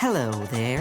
Hello there.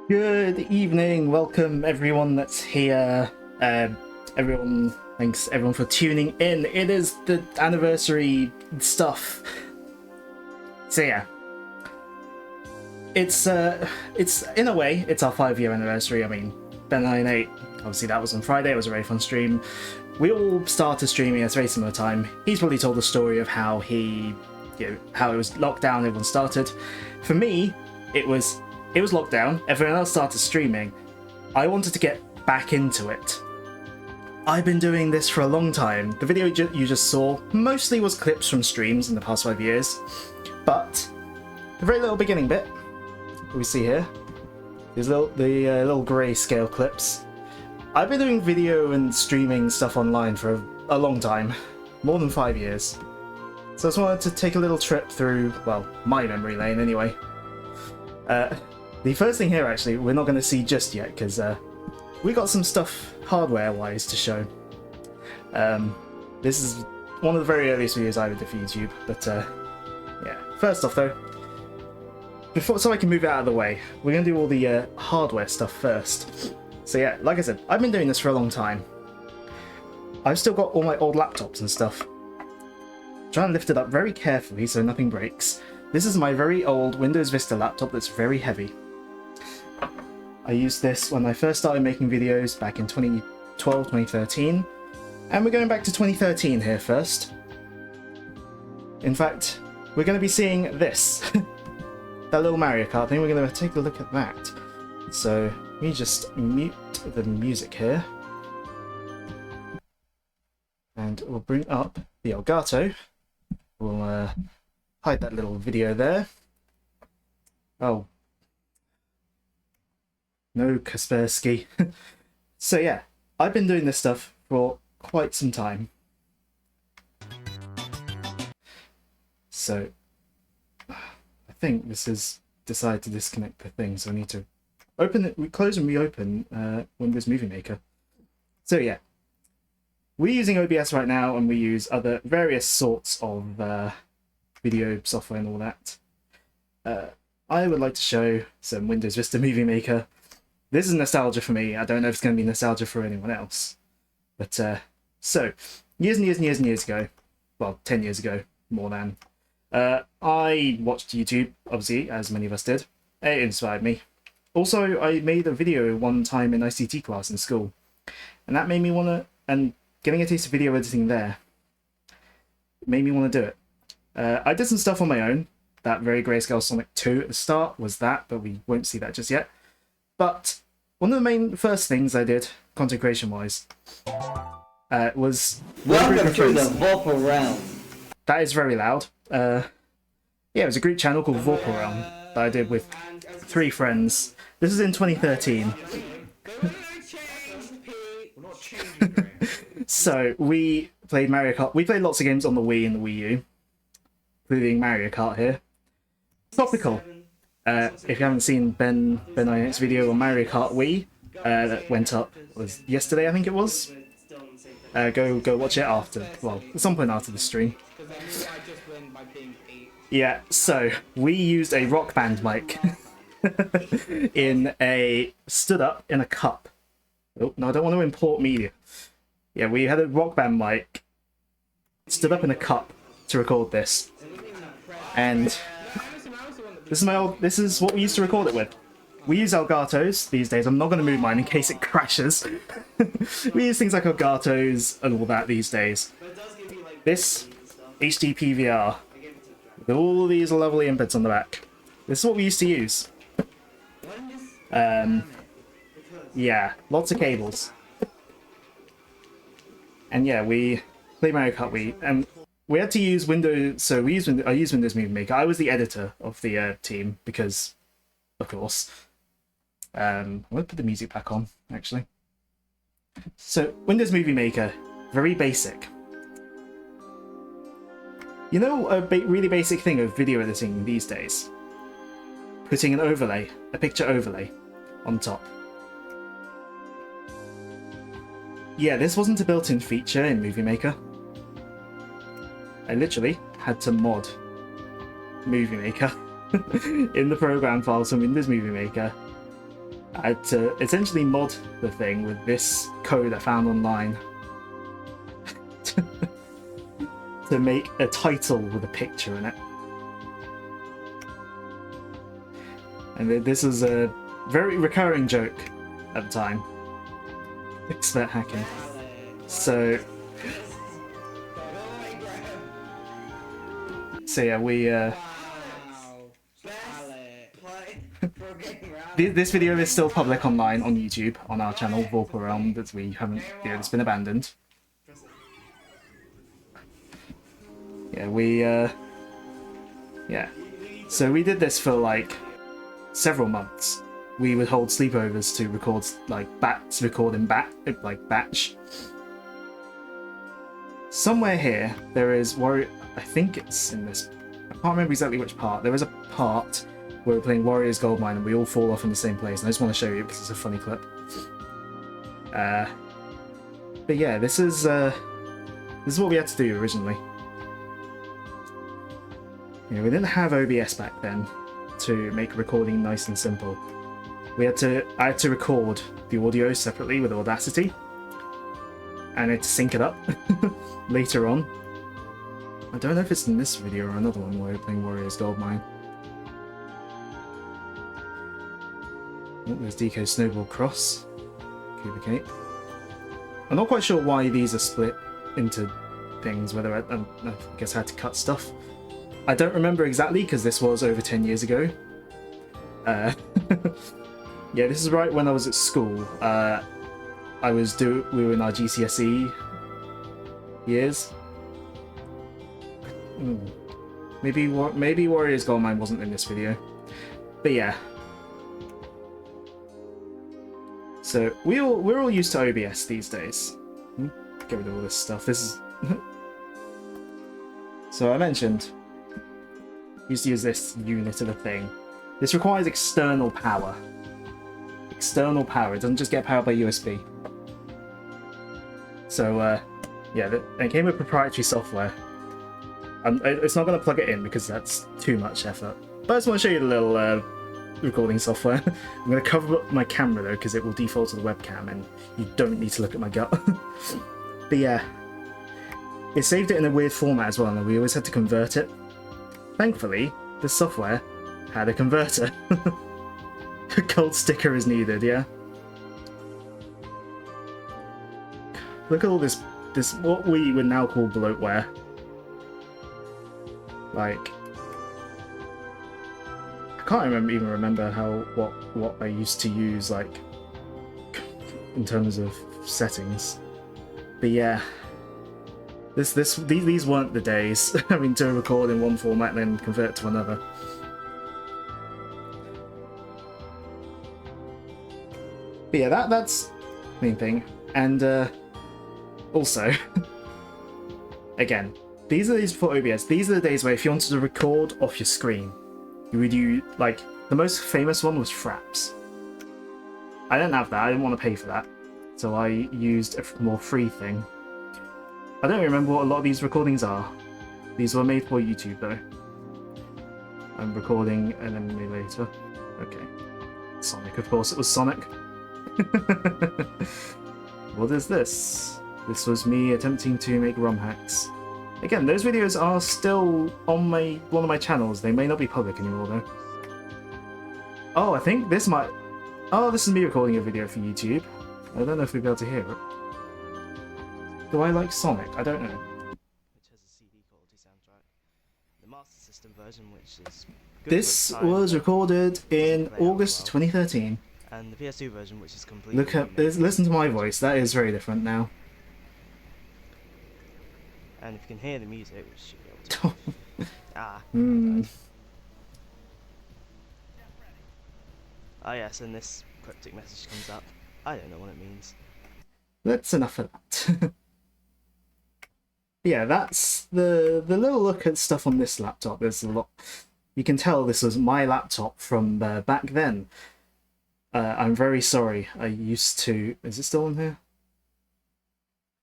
Good evening, welcome everyone that's here. Thanks everyone for tuning in. It is the anniversary stuff. So yeah, it's in a way it's our 5-year anniversary. I mean, Ben98, obviously that was on Friday. It was a very fun stream. We all started streaming at a very similar time. He's probably told the story of how how it was lockdown. Everyone started. For me, it was lockdown, everyone else started streaming. I wanted to get back into it. I've been doing this for a long time. The video you just saw mostly was clips from streams in the past 5 years, but the very little beginning bit we see here, these little grayscale clips. I've been doing video and streaming stuff online for a long time, more than 5 years. So I just wanted to take a little trip through, well, my memory lane anyway. The first thing here, actually, we're not going to see just yet, because we got some stuff hardware-wise to show. This is one of the very earliest videos I ever did for YouTube, but yeah. First off, though, so I can move it out of the way, we're going to do all the hardware stuff first. So yeah, like I said, I've been doing this for a long time. I've still got all my old laptops and stuff. Trying to lift it up very carefully so nothing breaks. This is my very old Windows Vista laptop that's very heavy. I used this when I first started making videos back in 2012, 2013, and we're going back to 2013 here first. In fact, we're going to be seeing this, that little Mario Kart thing. We're going to take a look at that. So, let me just mute the music here. And we'll bring up the Elgato. We'll hide that little video there. Oh. No, Kaspersky. So yeah, I've been doing this stuff for quite some time. So, I think this has decided to disconnect the thing, so I need to open it, close and reopen Windows Movie Maker. So yeah, we're using OBS right now, and we use other various sorts of video software and all that. I would like to show some Windows Vista Movie Maker. This is nostalgia for me. I don't know if it's going to be nostalgia for anyone else. But, so, years and years and years and years ago, well, 10 years ago, more than, I watched YouTube, obviously, as many of us did. It inspired me. Also, I made a video one time in ICT class in school, and that made me want to, and getting a taste of video editing there, made me want to do it. I did some stuff on my own. That very grayscale Sonic 2 at the start was that, but we won't see that just yet. But one of the main first things I did, content creation wise, was... Welcome to the Vocal Realm. That is very loud. Yeah, it was a group channel called Vocal Realm that I did with 3 friends. This is in 2013. So, we played Mario Kart. We played lots of games on the Wii and the Wii U, including Mario Kart here. Topical. If you haven't seen Ben98's video on Mario Kart Wii, that went up, was yesterday, I think it was. Go watch it after, well, at some point after the stream. Yeah, so we used a Rock Band mic stood up in a cup. Oh no, I don't want to import media. Yeah, we had a Rock Band mic stood up in a cup to record this, and this is what we used to record it with. We use Elgatos these days. I'm not going to move mine in case it crashes. We use things like Elgatos and all that these days. This HD PVR with all these lovely inputs on the back. This is what we used to use. Yeah, lots of cables. And yeah, we played Mario Kart Wii, and we had to use Windows, so I used Windows Movie Maker. I was the editor of the team, because, of course. I'm going to put the music back on, actually. So, Windows Movie Maker, very basic. You know a really basic thing of video editing these days? Putting an overlay, a picture overlay, on top. Yeah, this wasn't a built-in feature in Movie Maker. I literally had to mod Movie Maker in the program files from Windows Movie Maker I had to essentially mod the thing with this code I found online to make a title with a picture in it. And this was a very recurring joke at the time. Expert hacking. So yeah, we this video is still public online on YouTube on our channel Vorpal Realm, that we haven't, it's been abandoned. Yeah, so we did this for like several months. We would hold sleepovers to record like batch. Somewhere here there is Warrior. I think it's in this. I can't remember exactly which part. There is a part where we're playing Warriors Goldmine and we all fall off in the same place. And I just want to show you because it's a funny clip. But yeah, this is what we had to do originally. Yeah, we didn't have OBS back then to make recording nice and simple. I had to record the audio separately with Audacity, and I had to sync it up later on. I don't know if it's in this video or another one where we're playing Warriors Goldmine. Oh, there's DK Snowball Cross. Cuba Cape. I'm not quite sure why these are split into things, whether I guess I had to cut stuff. I don't remember exactly because this was over 10 years ago. Yeah, this is right when I was at school. We were in our GCSE years. Maybe Warriors Goldmine wasn't in this video, but yeah. So we're all used to OBS these days. Get rid of all this stuff. This is so I mentioned used to use this unit of a thing. This requires external power. External power. It doesn't just get powered by USB. So yeah, it came with proprietary software. It's not going to plug it in because that's too much effort. But I just want to show you the little recording software. I'm going to cover up my camera though because it will default to the webcam and you don't need to look at my gut. But yeah, it saved it in a weird format as well and we always had to convert it. Thankfully, the software had a converter. A gold sticker is needed, yeah? Look at all this what we would now call bloatware. Like, I can't even remember what I used to use, like, in terms of settings. But yeah, these weren't the days. Having to record in one format and then convert to another. But yeah, that's the main thing. And also, again, these are the days before OBS. These are the days where if you wanted to record off your screen, you would use, like, the most famous one was Fraps. I didn't have that. I didn't want to pay for that. So I used a more free thing. I don't remember what a lot of these recordings are. These were made for YouTube, though. I'm recording an emulator. Okay. Sonic, of course it was Sonic. What is this? This was me attempting to make ROM hacks. Again, those videos are still on one of my channels. They may not be public anymore, though. Oh, I think this might... Oh, this is me recording a video for YouTube. I don't know if we'll be able to hear it. Do I like Sonic? I don't know. Which has a CD quality soundtrack. The Master System version, which is good This was recorded in August 2013. And the PS2 version, which is completely listen to my voice. That is very different now. And if you can hear the music, which you should be able to. Ah, yes, and this cryptic message comes up. I don't know what it means. That's enough of that. Yeah, that's the little look at stuff on this laptop. There's a lot. You can tell this was my laptop from back then. I'm very sorry. I used to... Is it still on here?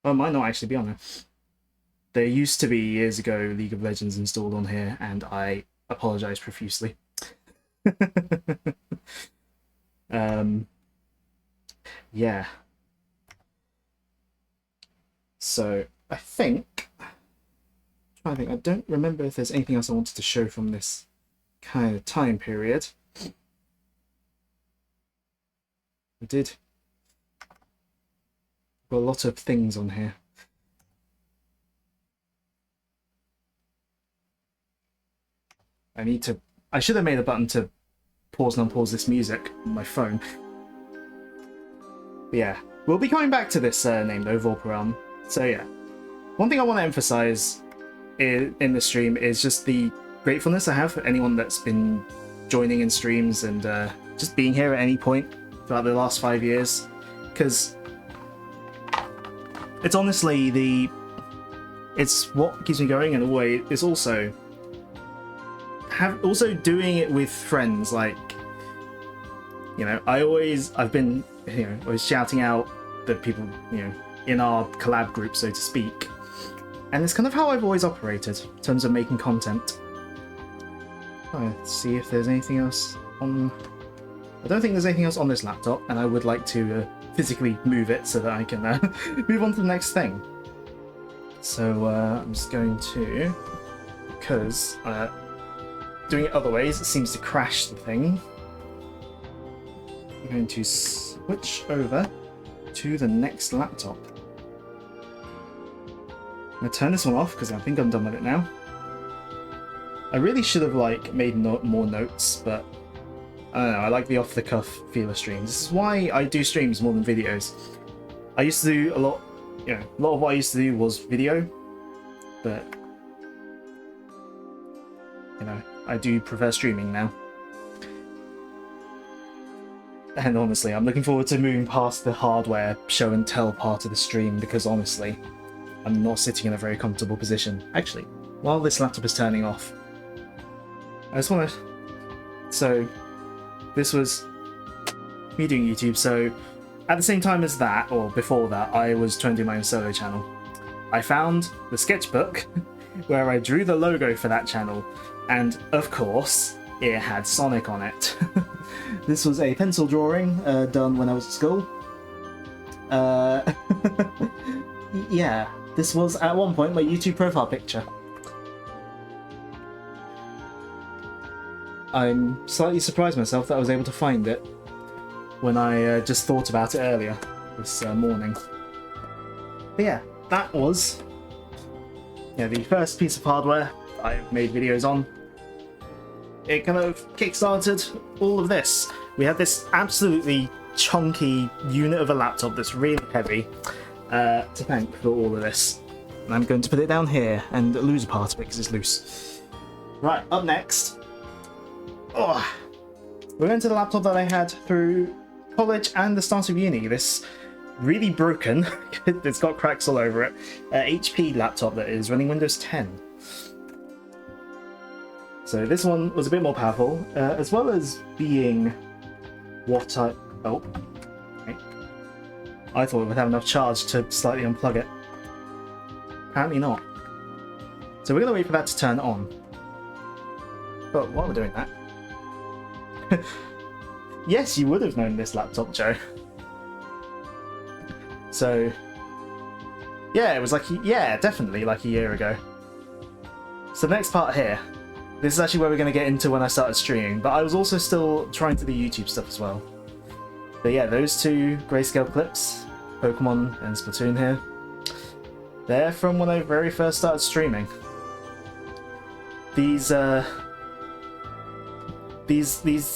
Oh, it might not actually be on here. There used to be, years ago, League of Legends installed on here, and I apologise profusely. yeah. So I think, I don't remember if there's anything else I wanted to show from this kind of time period. I did. Got a lot of things on here. I should have made a button to pause and unpause this music on my phone. But yeah, we'll be coming back to this name though, Vorparam. So yeah, one thing I want to emphasize in the stream is just the gratefulness I have for anyone that's been joining in streams and just being here at any point throughout the last 5 years, because it's honestly it's what keeps me going, and always it's also doing it with friends. Like, you know, I've been, you know, always shouting out the people, you know, in our collab group, so to speak, and it's kind of how I've always operated in terms of making content. Let's see if there's anything else on. I don't think there's anything else on this laptop, and I would like to physically move it so that I can move on to the next thing. So I'm just going to, because doing it other ways, it seems to crash the thing. I'm going to switch over to the next laptop. I'm going to turn this one off because I think I'm done with it now. I really should have made more notes, but I don't know, I like the off-the-cuff feel of streams. This is why I do streams more than videos. I used to do a lot of what I used to do was video, but you know, I do prefer streaming now. And honestly, I'm looking forward to moving past the hardware show and tell part of the stream, because honestly, I'm not sitting in a very comfortable position. Actually, while this laptop is turning off, I just want to... So, this was me doing YouTube, so at the same time as that, or before that, I was trying to do my own solo channel. I found the sketchbook where I drew the logo for that channel, and of course, it had Sonic on it. This was a pencil drawing done when I was at school. Yeah, this was at one point my YouTube profile picture. I'm slightly surprised myself that I was able to find it when I just thought about it earlier this morning. But yeah, that was the first piece of hardware I've made videos on. It kind of kickstarted all of this. We had this absolutely chunky unit of a laptop that's really heavy to thank for all of this. And I'm going to put it down here and lose a part of it because it's loose. Right, up next, we're going to the laptop that I had through college and the start of uni. This really broken, it's got cracks all over it, HP laptop that is running Windows 10. So this one was a bit more powerful, as well as being what I... Oh, okay. I thought it would have enough charge to slightly unplug it. Apparently not. So we're going to wait for that to turn on. But while we're doing that... Yes, you would have known this laptop, Joe. So... Yeah, it was definitely like a year ago. So the next part here. This is actually where we're going to get into when I started streaming, but I was also still trying to do YouTube stuff as well. But yeah, those two grayscale clips, Pokemon and Splatoon here, they're from when I very first started streaming. These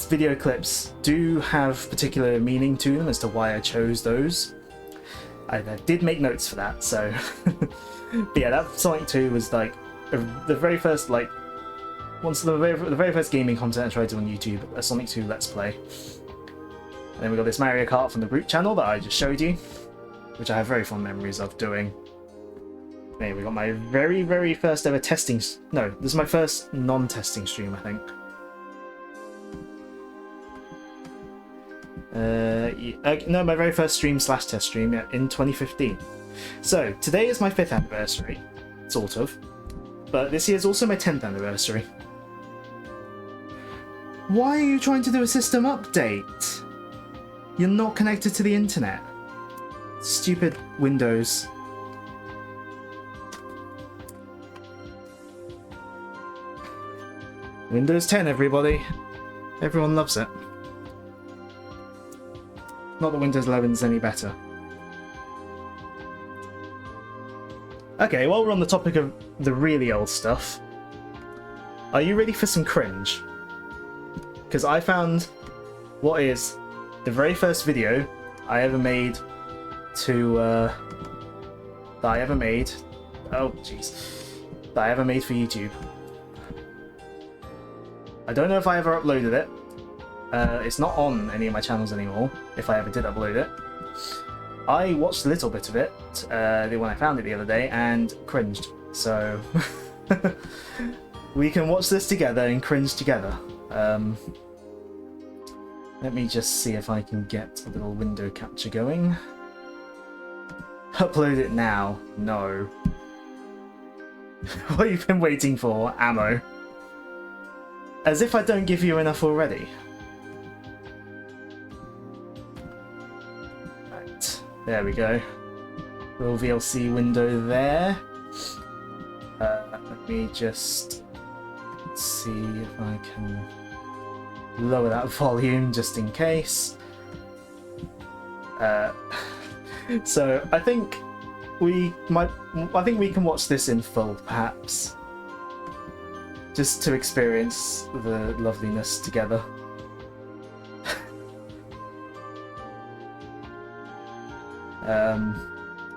video clips do have particular meaning to them as to why I chose those. I did make notes for that, so... But yeah, that Sonic 2 was like the very first, like, the very first gaming content I tried to do on YouTube, a Sonic 2 Let's Play. And then we got this Mario Kart from the group channel that I just showed you, which I have very fond memories of doing. Then we got my very, very first ever testing... No, this is my first non-testing stream, I think. No, my very first stream/test stream in 2015. So, today is my 5th anniversary, sort of. But this year is also my 10th anniversary. Why are you trying to do a system update? You're not connected to the internet. Stupid Windows. Windows 10, everybody. Everyone loves it. Not that Windows 11 is any better. Okay, while we're on the topic of the really old stuff, are you ready for some cringe? Because I found what is the very first video I ever made that I ever made for YouTube. I don't know if I ever uploaded it. It's not on any of my channels anymore, if I ever did upload it. I watched a little bit of it when I found it the other day and cringed. So we can watch this together and cringe together. Let me just see if I can get a little window capture going. Upload it now. No. What you've been waiting for, ammo. As if I don't give you enough already. Right, there we go. Little VLC window there. Let me just see if I can lower that volume just in case. So I think we can watch this in full, perhaps, just to experience the loveliness together.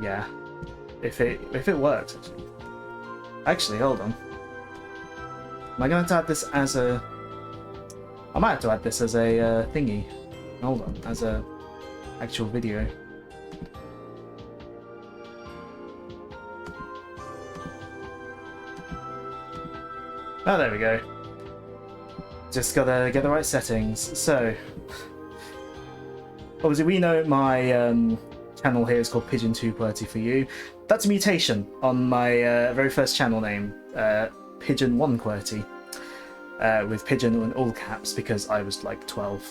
Yeah, if it works. Actually, hold on. Am I going to add this as a? I might have to add this as a thingy. Hold on, as a actual video. Oh, there we go. Just gotta get the right settings. So, obviously we know my channel here is called Pigeon2qwerty4U. That's a mutation on my very first channel name, Pigeon1qwerty, with pigeon in all caps because I was like 12.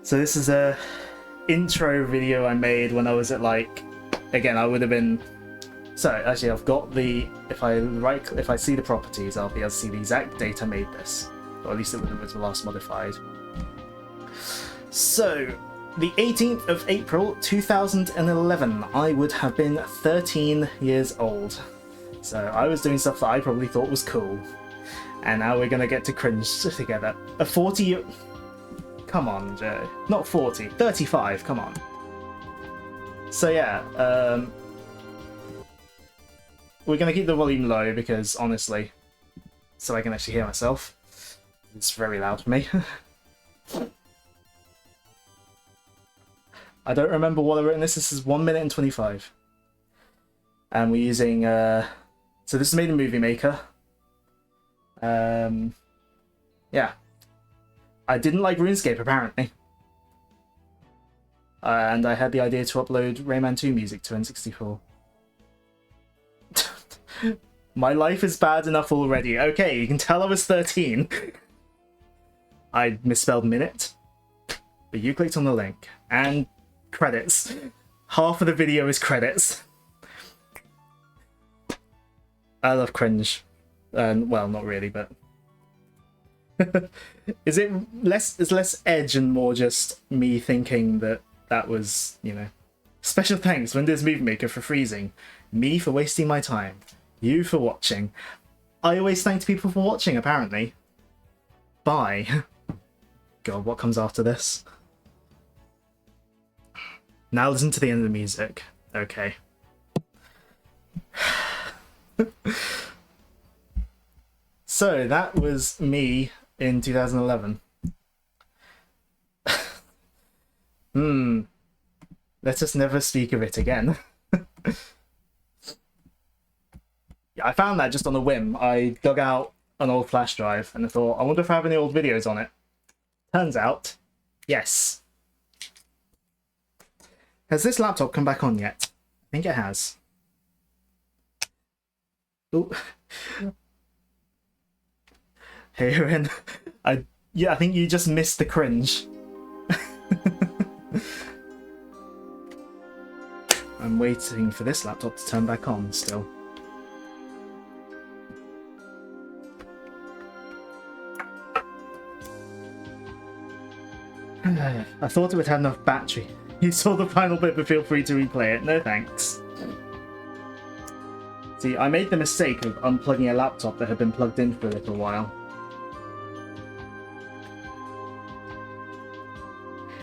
So this is a intro video I made when I was at like, again, I would have been. So actually, I've got the. If I see the properties, I'll be able to see the exact date I made this, or at least it was last modified. So, the 18th of April 2011, I would have been 13 years old. So I was doing stuff that I probably thought was cool, and now we're gonna get to cringe together. A 40. Come on, Joe. Not 40. 35. Come on. So yeah. We're going to keep the volume low because, honestly, so I can actually hear myself. It's very loud for me. I don't remember what I wrote in this. This is 1 minute and 25. And we're using... so this is made in Movie Maker. Yeah. I didn't like RuneScape, apparently. And I had the idea to upload Rayman 2 music to N64. My life is bad enough already. Okay, you can tell I was 13. I misspelled minute, but you clicked on the link. And credits. Half of the video is credits. I love cringe. Well, not really, but... Is it less edge and more just me thinking that was, you know... Special thanks, Windows Movie Maker, for freezing. Me for wasting my time. You for watching. I always thank people for watching, apparently. Bye. God, what comes after this? Now listen to the end of the music. Okay. So, that was me in 2011. Let us never speak of it again. Yeah, I found that just on a whim. I dug out an old flash drive and I thought, I wonder if I have any old videos on it. Turns out, yes. Has this laptop come back on yet? I think it has. Ooh. Hey, Erin. I think you just missed the cringe. I'm waiting for this laptop to turn back on still. I thought it would have enough battery. You saw the final bit, but feel free to replay it. No thanks. See, I made the mistake of unplugging a laptop that had been plugged in for a little while.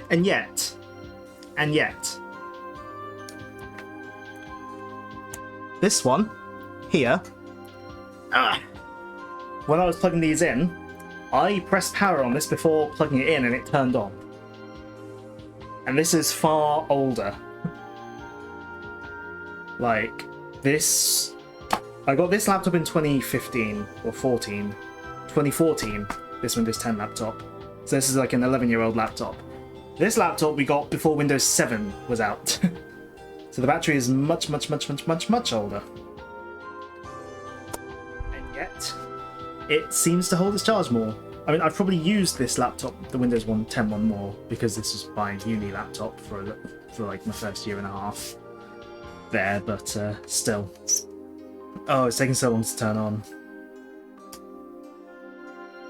And yet, this one here, when I was plugging these in, I pressed power on this before plugging it in and it turned on. And this is far older. Like, this... I got this laptop in 2015 or 14. 2014, this Windows 10 laptop. So this is like an 11-year-old laptop. This laptop we got before Windows 7 was out. So the battery is much older. And yet, it seems to hold its charge more. I mean, I've probably used this laptop, the Windows 10 one, more, because this was my uni laptop for like my first year and a half there, but still. Oh, it's taking so long to turn on.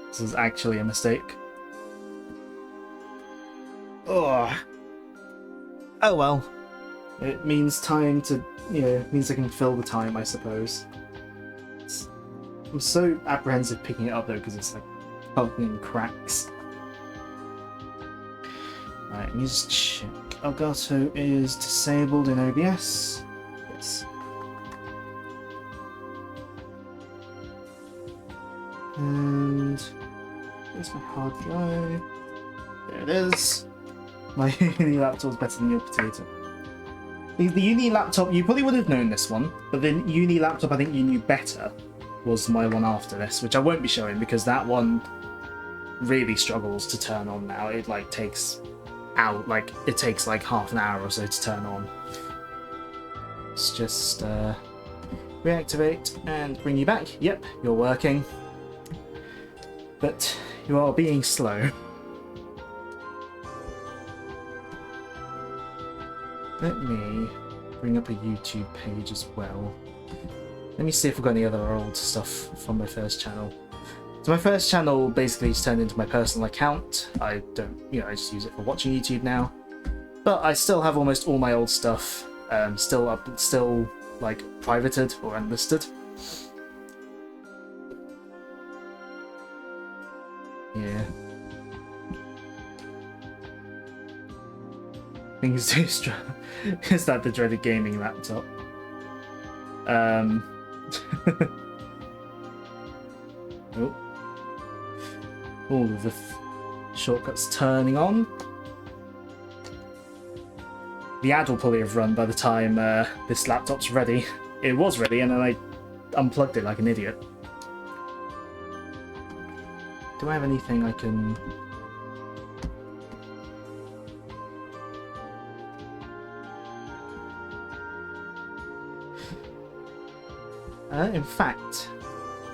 This is actually a mistake. Oh well. It means time to, it means I can fill the time, I suppose. I'm so apprehensive picking it up though, because it's like poking in cracks. Right, let me just check. Elgato is disabled in OBS. Yes. And where's my hard drive? There it is. My uni laptop's better than your potato. The uni laptop, you probably would have known this one, but the uni laptop I think you knew better was my one after this, which I won't be showing because that one really struggles to turn on now. It takes like half an hour or so to turn on. Let's just reactivate and bring you back. Yep, you're working. But you are being slow. Let me bring up a YouTube page as well. Let me see if I've got any other old stuff from my first channel. So my first channel basically just turned into my personal account. I don't, I just use it for watching YouTube now. But I still have almost all my old stuff still like privated or unlisted. Yeah. Things do struggle. Is that the dreaded gaming laptop? Oh. All of the shortcuts turning on. The ad will probably have run by the time this laptop's ready. It was ready and then I unplugged it like an idiot. Do I have anything I can... in fact,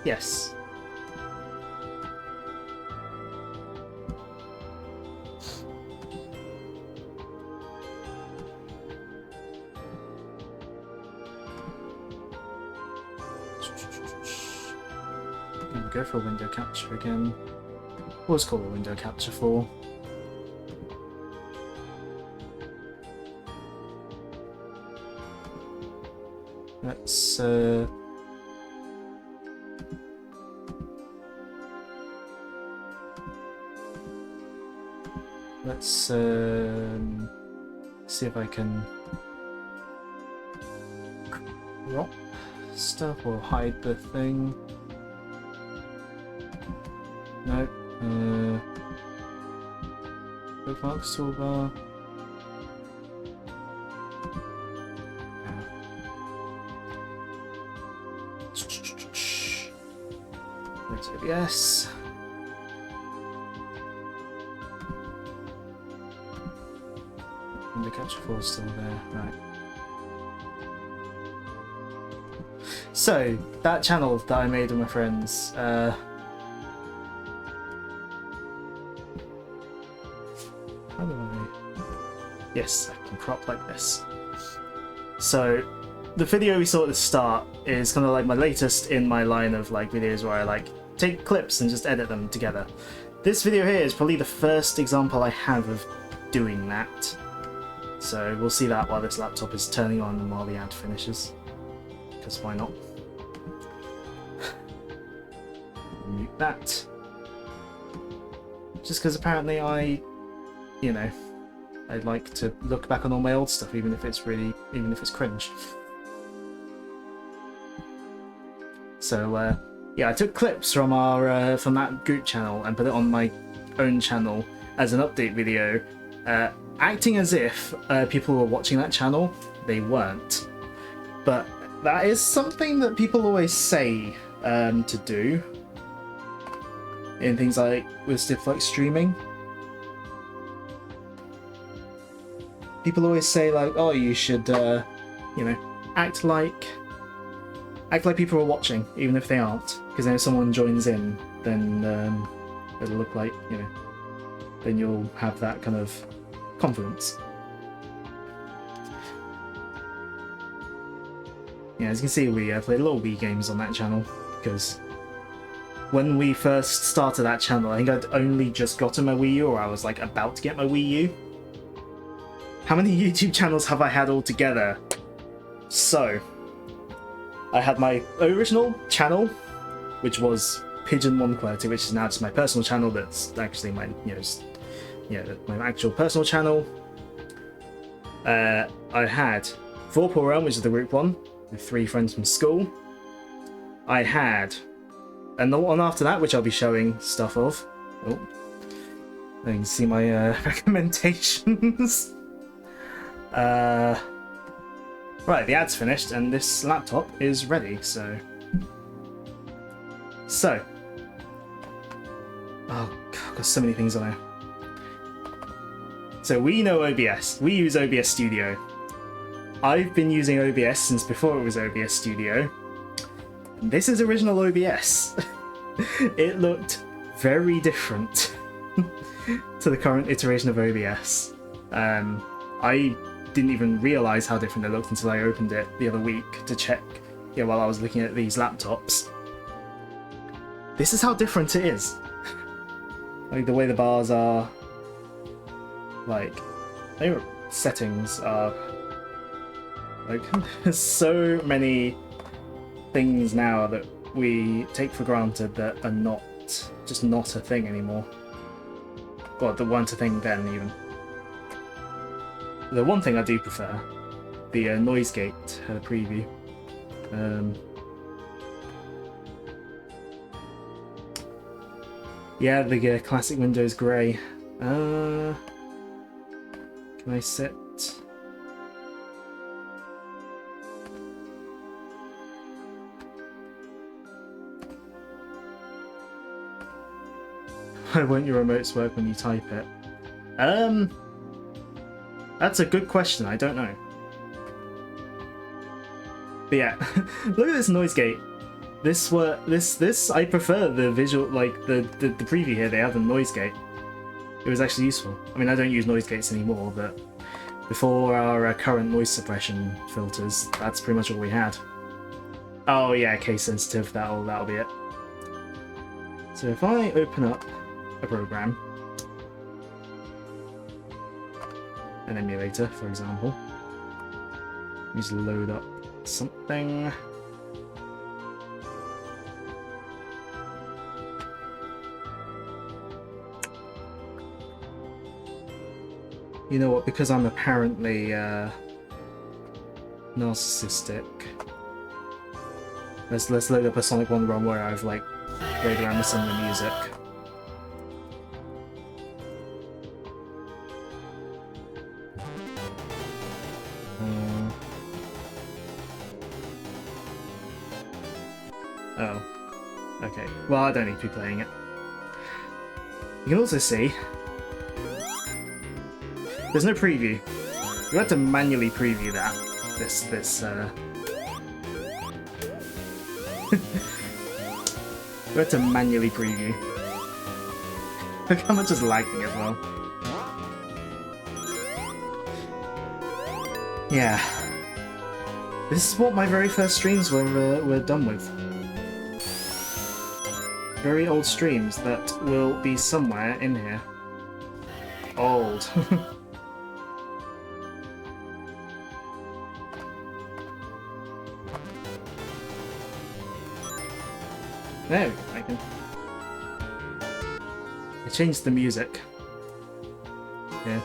yes. We'll go for window capture again. What was called a window capture for? Let's see if I can crop stuff or hide the thing. No. Bookmarks toolbar. Let's OBS. Window capture 4 is still there, right. So, that channel that I made with my friends, how do I... Yes, I can crop like this. So the video we saw at the start is kind of like my latest in my line of like videos where I like take clips and just edit them together. This video here is probably the first example I have of doing that. So we'll see that while this laptop is turning on and while the ad finishes. Because why not? Mute that. Just because apparently I like to look back on all my old stuff, even if it's cringe. So yeah, I took clips from our from that group channel and put it on my own channel as an update video, acting as if people were watching that channel. They weren't, but that is something that people always say to do in things like with stuff like streaming. People always say like, "Oh, you should, act like people are watching, even if they aren't, because then if someone joins in, then it'll look like, then you'll have that kind of confidence." Yeah, as you can see, we played a lot of Wii games on that channel, because when we first started that channel, I think I'd only just gotten my Wii U, or I was like about to get my Wii U. How many YouTube channels have I had altogether? So, I had my original channel, which was Pigeon2qwerty4U, which is now just my personal channel. That's actually my, my actual personal channel. I had Vorpal, which is the group one, with 3 friends from school. I had another one after that, which I'll be showing stuff of. Oh, you can see my recommendations. Right, the ad's finished and this laptop is ready, so... oh god, I've got so many things on there. So we know OBS, we use OBS Studio. I've been using OBS since before it was OBS Studio. And this is original OBS. It looked very different to the current iteration of OBS. I didn't even realise how different it looked until I opened it the other week to check, while I was looking at these laptops. This is how different it is. Like the way the bars are, like, their settings are, like, there's so many things now that we take for granted that are just not a thing anymore. Well, that weren't a thing then, even. The one thing I do prefer, the noise gate preview. Yeah, the classic Windows grey. Can I set? Why won't your remotes work when you type it? That's a good question, I don't know. But yeah, look at this noise gate. This I prefer the visual, like the preview here. They have the noise gate. It was actually useful. I mean, I don't use noise gates anymore, but before our current noise suppression filters, that's pretty much all we had. Oh yeah, case sensitive. That'll be it. So if I open up a program, an emulator, for example, just load up something. You know what? Because I'm apparently narcissistic, let's load up a Sonic 1 ROM where I've like played around with some of the music. Oh, okay. Well, I don't need to be playing it. You can also see there's no preview. You have to manually preview that. You have to manually preview. Look how much is lagging as well. Yeah. This is what my very first streams were done with. Very old streams that will be somewhere in here. Old. There we go, I changed the music. Yeah.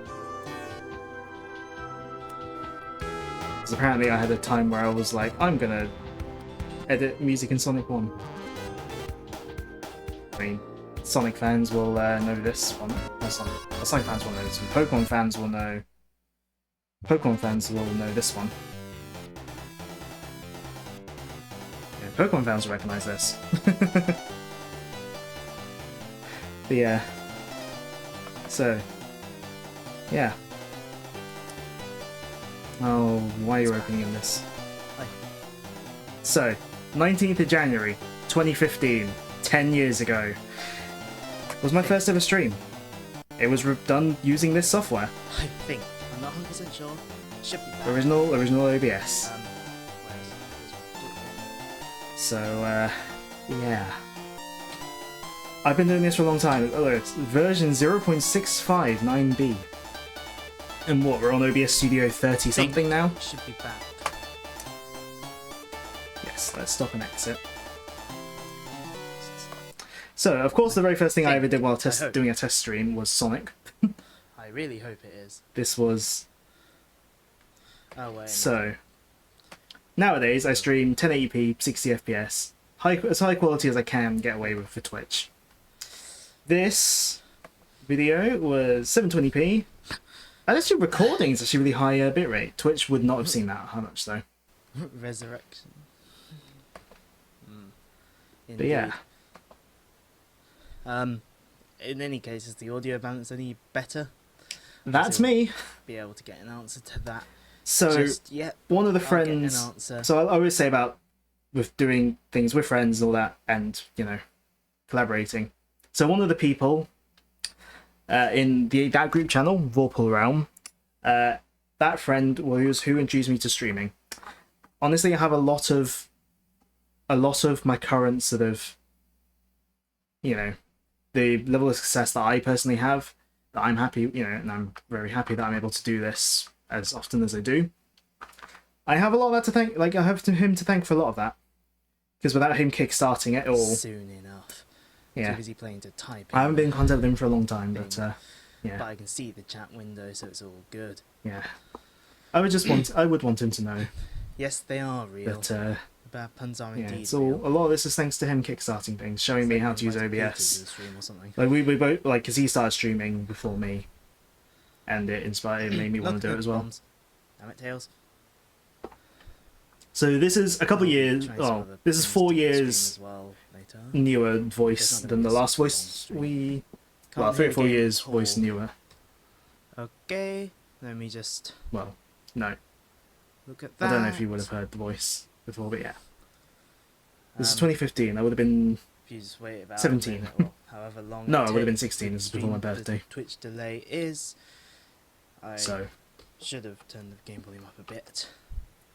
Because apparently I had a time where I was like, I'm gonna edit music in Sonic 1. I mean, Sonic fans will know this one. Sonic fans will know this one. Pokemon fans will know. Pokemon fans will know this one. Yeah, Pokemon fans will recognize this. But yeah. So. Yeah. Oh, why are you opening in this? So, 19th of January, 2015, 10 years ago, was my first ever stream. It was done using this software. I think. I'm not 100% sure. It should be back. Original OBS. Where is it? So, yeah. I've been doing this for a long time. Oh, it's version 0.659B. And what, we're on OBS Studio 30 something now? It should be back. Yes, let's stop and exit. So, of course, the very first thing I ever did while doing a test stream was Sonic. I really hope it is. This was... Oh, wait. So, nowadays I stream 1080p, 60 FPS, as high quality as I can get away with for Twitch. This video was 720p. And actually, recording is actually really high bitrate. Twitch would not have seen that. How much though? Resurrection. But yeah. In any case, is the audio balance any better? That's me. Be able to get an answer to that. So, Just, yep, one of the I'll friends... get an answer. So I always say about with doing things with friends and all that, and, you know, collaborating. So one of the people in that group channel, Vorpal Realm, that friend was who introduced me to streaming. Honestly, I have a lot of my current sort of, you know, the level of success that I personally have, that I'm happy, you know, and I'm very happy that I'm able to do this as often as I do. I have a lot of that to thank, like, I have him to thank for a lot of that. Because without him kickstarting it all... Soon enough. Yeah. Too busy playing to type. I haven't been in contact with him for a long time, but, yeah. But I can see the chat window, so it's all good. Yeah. I would want him to know. Yes, they are real. But, bad puns are yeah, indeed it's all, real. a lot of this is thanks to him kickstarting things, showing me how to use OBS. Stream or something. Like, we both, like, because he started streaming before me, and it made me want to do it as well. Damn it, Tails. So this is a couple years, this is 4 years newer voice than the last voice we, well, 3 or 4 years voice newer. Okay, let me just Well, no, look at that. I don't know if you would have heard the voice before, but yeah. This is 2015, I would have been if you just wait about 17. a minute or however long. No, it I would have been takes 16, this is before my between birthday. The Twitch delay is. I So should have turned the game volume up a bit.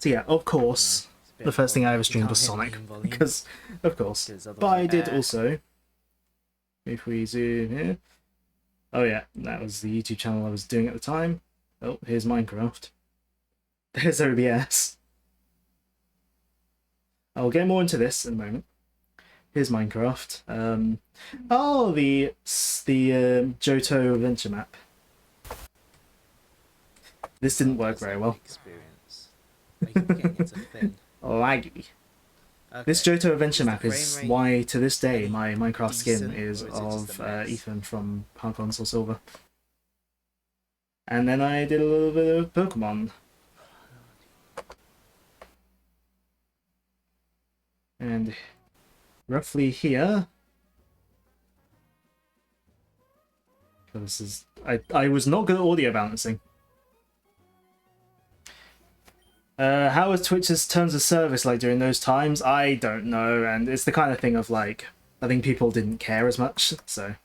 So yeah, of course, It's a bit the first thing I ever you streamed can't was hear the Sonic, game volume, because, of course. 'cause But I otherwise- did also, if we zoom here, oh yeah, that was the YouTube channel I was doing at the time. Oh, here's Minecraft. There's OBS. I'll get more into this in a moment. Here's Minecraft. Oh, the Johto adventure map. This didn't work very well. Experience. I keep forgetting it's a thing. Laggy. Okay. This Johto adventure Is the map is frame rate why, to this day, any my Minecraft skin decent, is or is it just of a mess? Ethan from Hard Console Silver. And then I did a little bit of Pokemon. And roughly here... So this is... I was not good at audio balancing. How was Twitch's terms of service like during those times? I don't know, and it's the kind of thing of like, I think people didn't care as much, so.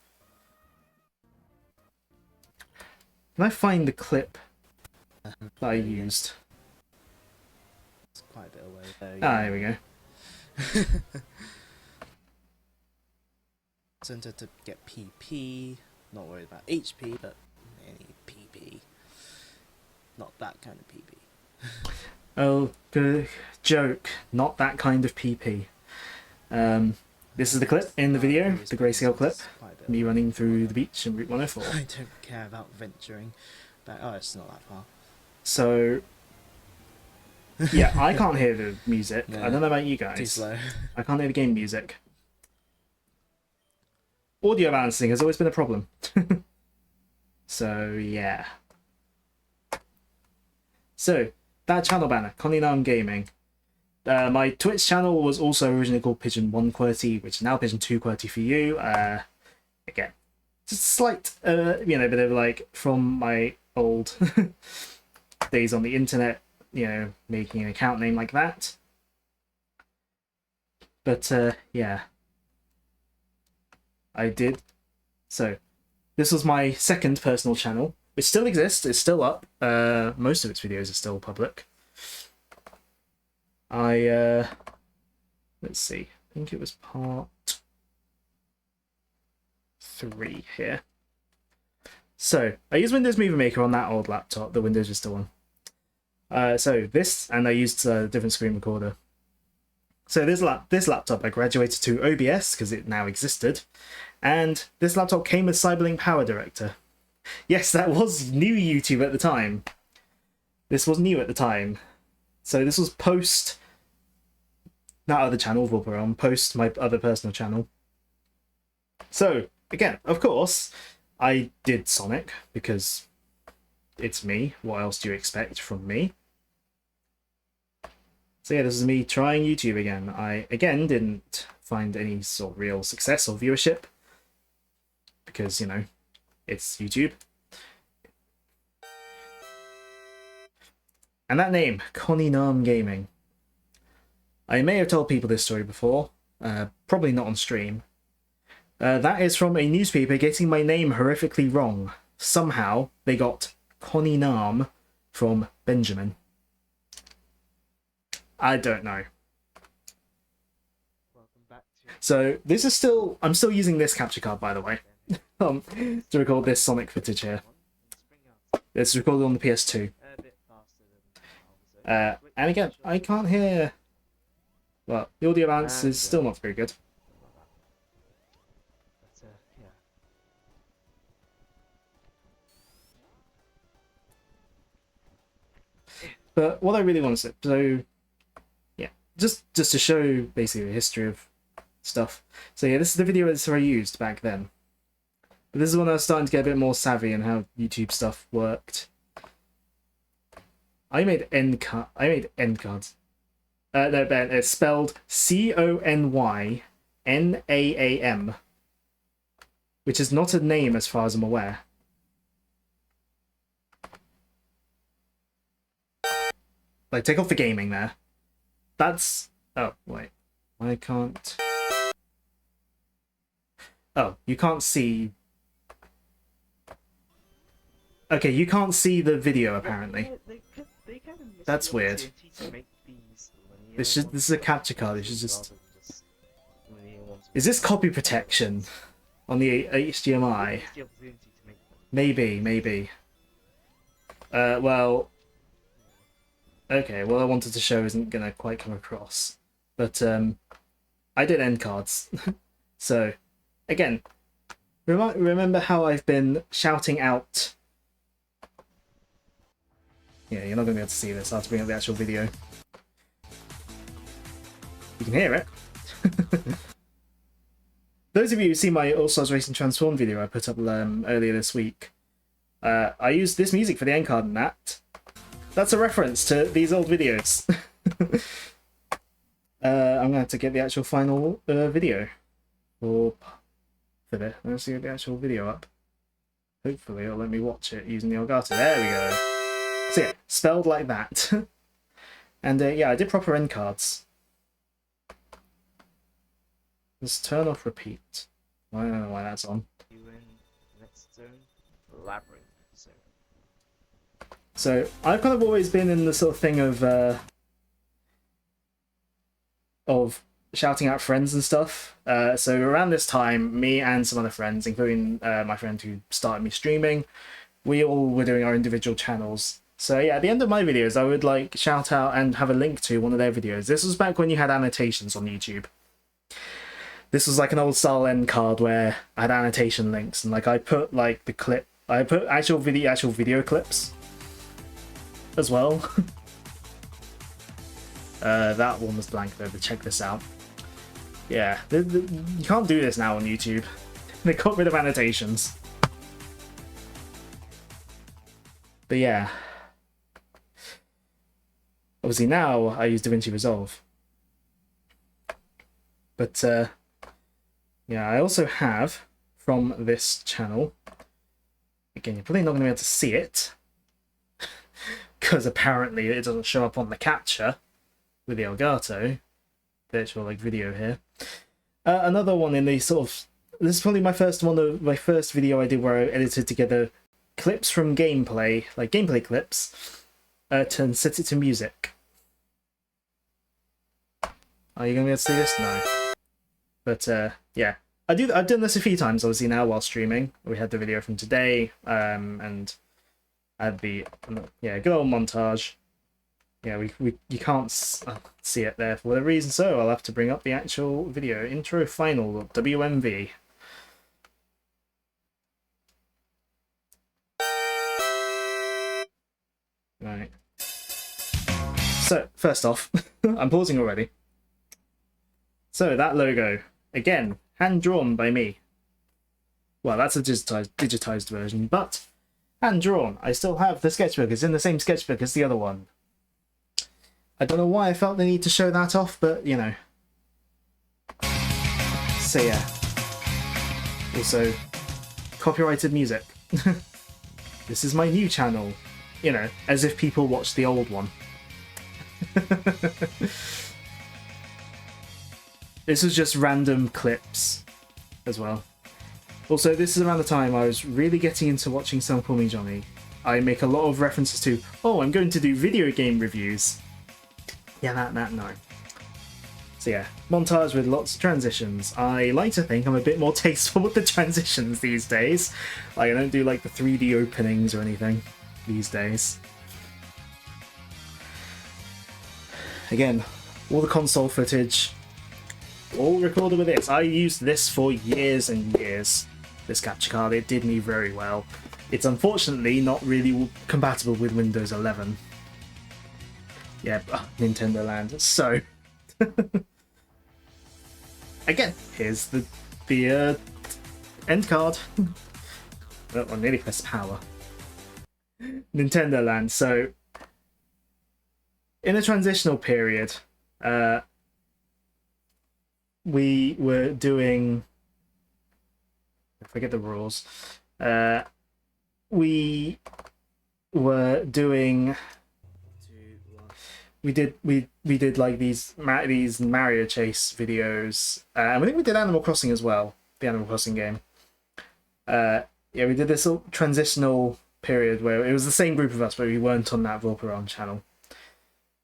Can I find the clip that I used? quite a bit away. So, Ah, here we go. Center to get PP. Not worried about HP, but any PP. Not that kind of PP. Oh, good joke. Not that kind of PP. This is the clip in the video, the grayscale clip. Me running through the beach in Route 104. I don't care about venturing back. Oh, it's not that far. So, yeah, I can't hear the music. No, I don't know about you guys. Too slow. I can't hear the game music. Audio balancing has always been a problem. So, yeah. So, that channel banner, Koninam Gaming. My Twitch channel was also originally called Pigeon1qwerty, which is now Pigeon2qwerty4U. Again, just a slight, you know, bit of like from my old days on the internet, you know, making an account name like that. But yeah, I did. So this was my second personal channel, which still exists. It's still up. Most of its videos are still public. Let's see. I think it was part 3 here. So I used Windows Movie Maker on that old laptop, the Windows Vista one. So this, and I used a different screen recorder. So this laptop I graduated to OBS because it now existed, and this laptop came with Cyberlink Power Director. Yes, that was new YouTube at the time. This was new at the time. So this was post that other channel, Vulperon, post my other personal channel. So again, of course, I did Sonic because it's me. What else do you expect from me? So yeah, this is me trying YouTube again. I, again, didn't find any sort of real success or viewership because, you know, it's YouTube. And that name, Koninam Gaming. I may have told people this story before, probably not on stream. That is from a newspaper getting my name horrifically wrong. Somehow they got Koninam from Benjamin. I don't know. So this is still, I'm still using this capture card, by the way, to record this Sonic footage here. It's recorded on the PS2. And again, I can't hear. Well, the audio balance is still not very good. But what I really want to say, so yeah, just to show basically the history of stuff. So yeah, this is the video editor I used back then. But this is when I was starting to get a bit more savvy in how YouTube stuff worked. I made end cards. No, Ben, it's spelled CONYNAAM, which is not a name as far as I'm aware. Like, take off the gaming there. That's... Oh, wait. I can't... Oh, you can't see... Okay, you can't see the video, apparently. That's weird. This is a capture card. It should just... Is this copy protection on the HDMI? Maybe. Well... Okay, what I wanted to show isn't going to quite come across. But, I did end cards. So, again, remember how I've been shouting out... Yeah, you're not going to be able to see this. I'll have to bring up the actual video. You can hear it. Those of you who see my All Stars Racing Transform video I put up earlier this week, I used this music for the end card and that. That's a reference to these old videos. I'm going to have to get the actual final video for this. Let's get the actual video up. Hopefully it'll let me watch it using the Elgato. There we go. So yeah, spelled like that. And yeah, I did proper end cards. Let's turn off repeat. I don't know why that's on. So I've kind of always been in the sort of thing of of shouting out friends and stuff. So around this time, me and some other friends, including my friend who started me streaming, we all were doing our individual channels. So yeah, at the end of my videos, I would like shout out and have a link to one of their videos. This was back when you had annotations on YouTube. This was like an old style end card where I had annotation links, and like I put like the clip, I put actual video clips as well. That one was blank though, but check this out. Yeah, you can't do this now on YouTube. They got rid of annotations. But yeah. Obviously now I use DaVinci Resolve. But yeah, I also have from this channel, again, you're probably not going to be able to see it because apparently it doesn't show up on the capture with the Elgato virtual like video here. Another one in the sort of, this is probably my first video I did where I edited together clips from gameplay, like gameplay clips, to set it to music. Are you gonna be able to see this? No. But yeah, I've done this a few times obviously now while streaming. We had the video from today, and I had the good old montage. Yeah, you can't see it there for whatever reason, so I'll have to bring up the actual video intro final WMV. Right. So first off, I'm pausing already. So that logo, again, hand drawn by me. Well, that's a digitized version, but hand drawn. I still have the sketchbook. It's in the same sketchbook as the other one. I don't know why I felt the need to show that off, but you know. So yeah. Also, copyrighted music. This is my new channel. You know, as if people watched the old one. This was just random clips as well. Also, this is around the time I was really getting into watching Some Call Me Johnny. I make a lot of references to, oh, I'm going to do video game reviews. Yeah, that no. So yeah, montage with lots of transitions. I like to think I'm a bit more tasteful with the transitions these days. Like, I don't do like the 3D openings or anything these days. Again, all the console footage, all recorded with this. I used this for years and years, this capture card. It did me very well. It's unfortunately not really compatible with Windows 11. Yeah, Nintendo Land. So, again, here's the end card. Oh, I nearly pressed power. Nintendo Land. So, in a transitional period, we were doing, I forget the rules, we were doing, we did like these Mario Chase videos, and I think we did Animal Crossing as well, the Animal Crossing game. Yeah, we did this transitional period where it was the same group of us, but we weren't on that Volperon channel.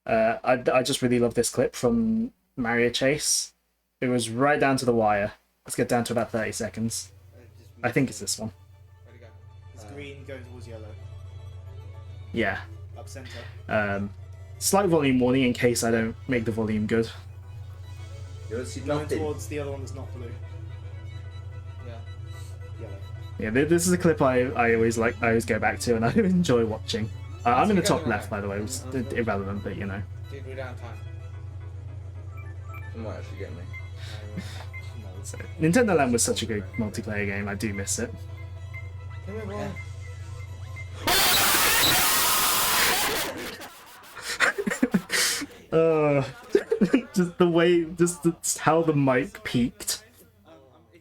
I just really love this clip from Mario Chase. It was right down to the wire. Let's get down to about 30 seconds. I think it's this one. It's green going towards yellow. Yeah. Up center. Slight volume warning in case I don't make the volume good. Going towards the other one that's not blue. Yeah. Yellow. Yeah, this is a clip I always like. I always go back to, and I enjoy watching. I'm in the top left, by the way. It's irrelevant, but you know. Might actually get me. So, Nintendo Land was such a good multiplayer game. I do miss it. Come here, boy. Just the way, just how the mic peaked.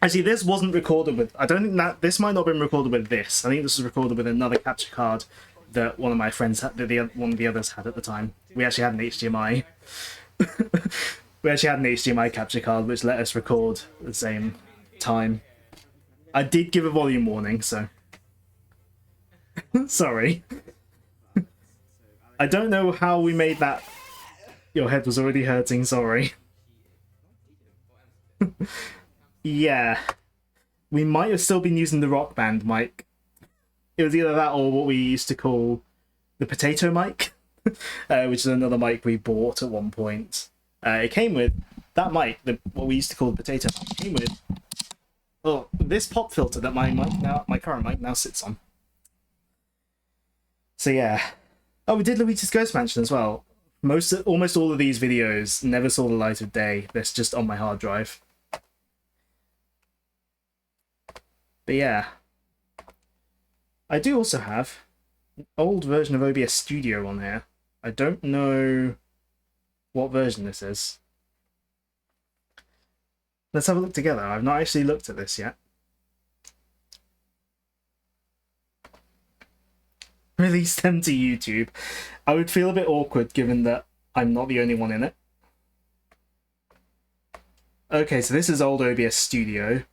Actually, this wasn't recorded with. I don't think that this might not have been recorded with this. I think this was recorded with another capture card that one of my friends had, that one of the others had at the time. We actually had an HDMI. We actually had an HDMI capture card which let us record at the same time. I did give a volume warning, so sorry. I don't know how we made that. Your head was already hurting. Sorry. Yeah. We might have still been using the Rock Band mic. It was either that or what we used to call the potato mic, which is another mic we bought at one point. It came with that mic, what we used to call the potato mic, came with this pop filter that my current mic now sits on. So yeah. Oh, we did Luigi's Ghost Mansion as well. Almost all of these videos never saw the light of day. They're just on my hard drive. But yeah. I do also have an old version of OBS Studio on here. I don't know what version this is. Let's have a look together. I've not actually looked at this yet. Release them to YouTube. I would feel a bit awkward given that I'm not the only one in it. Okay, so this is old OBS Studio.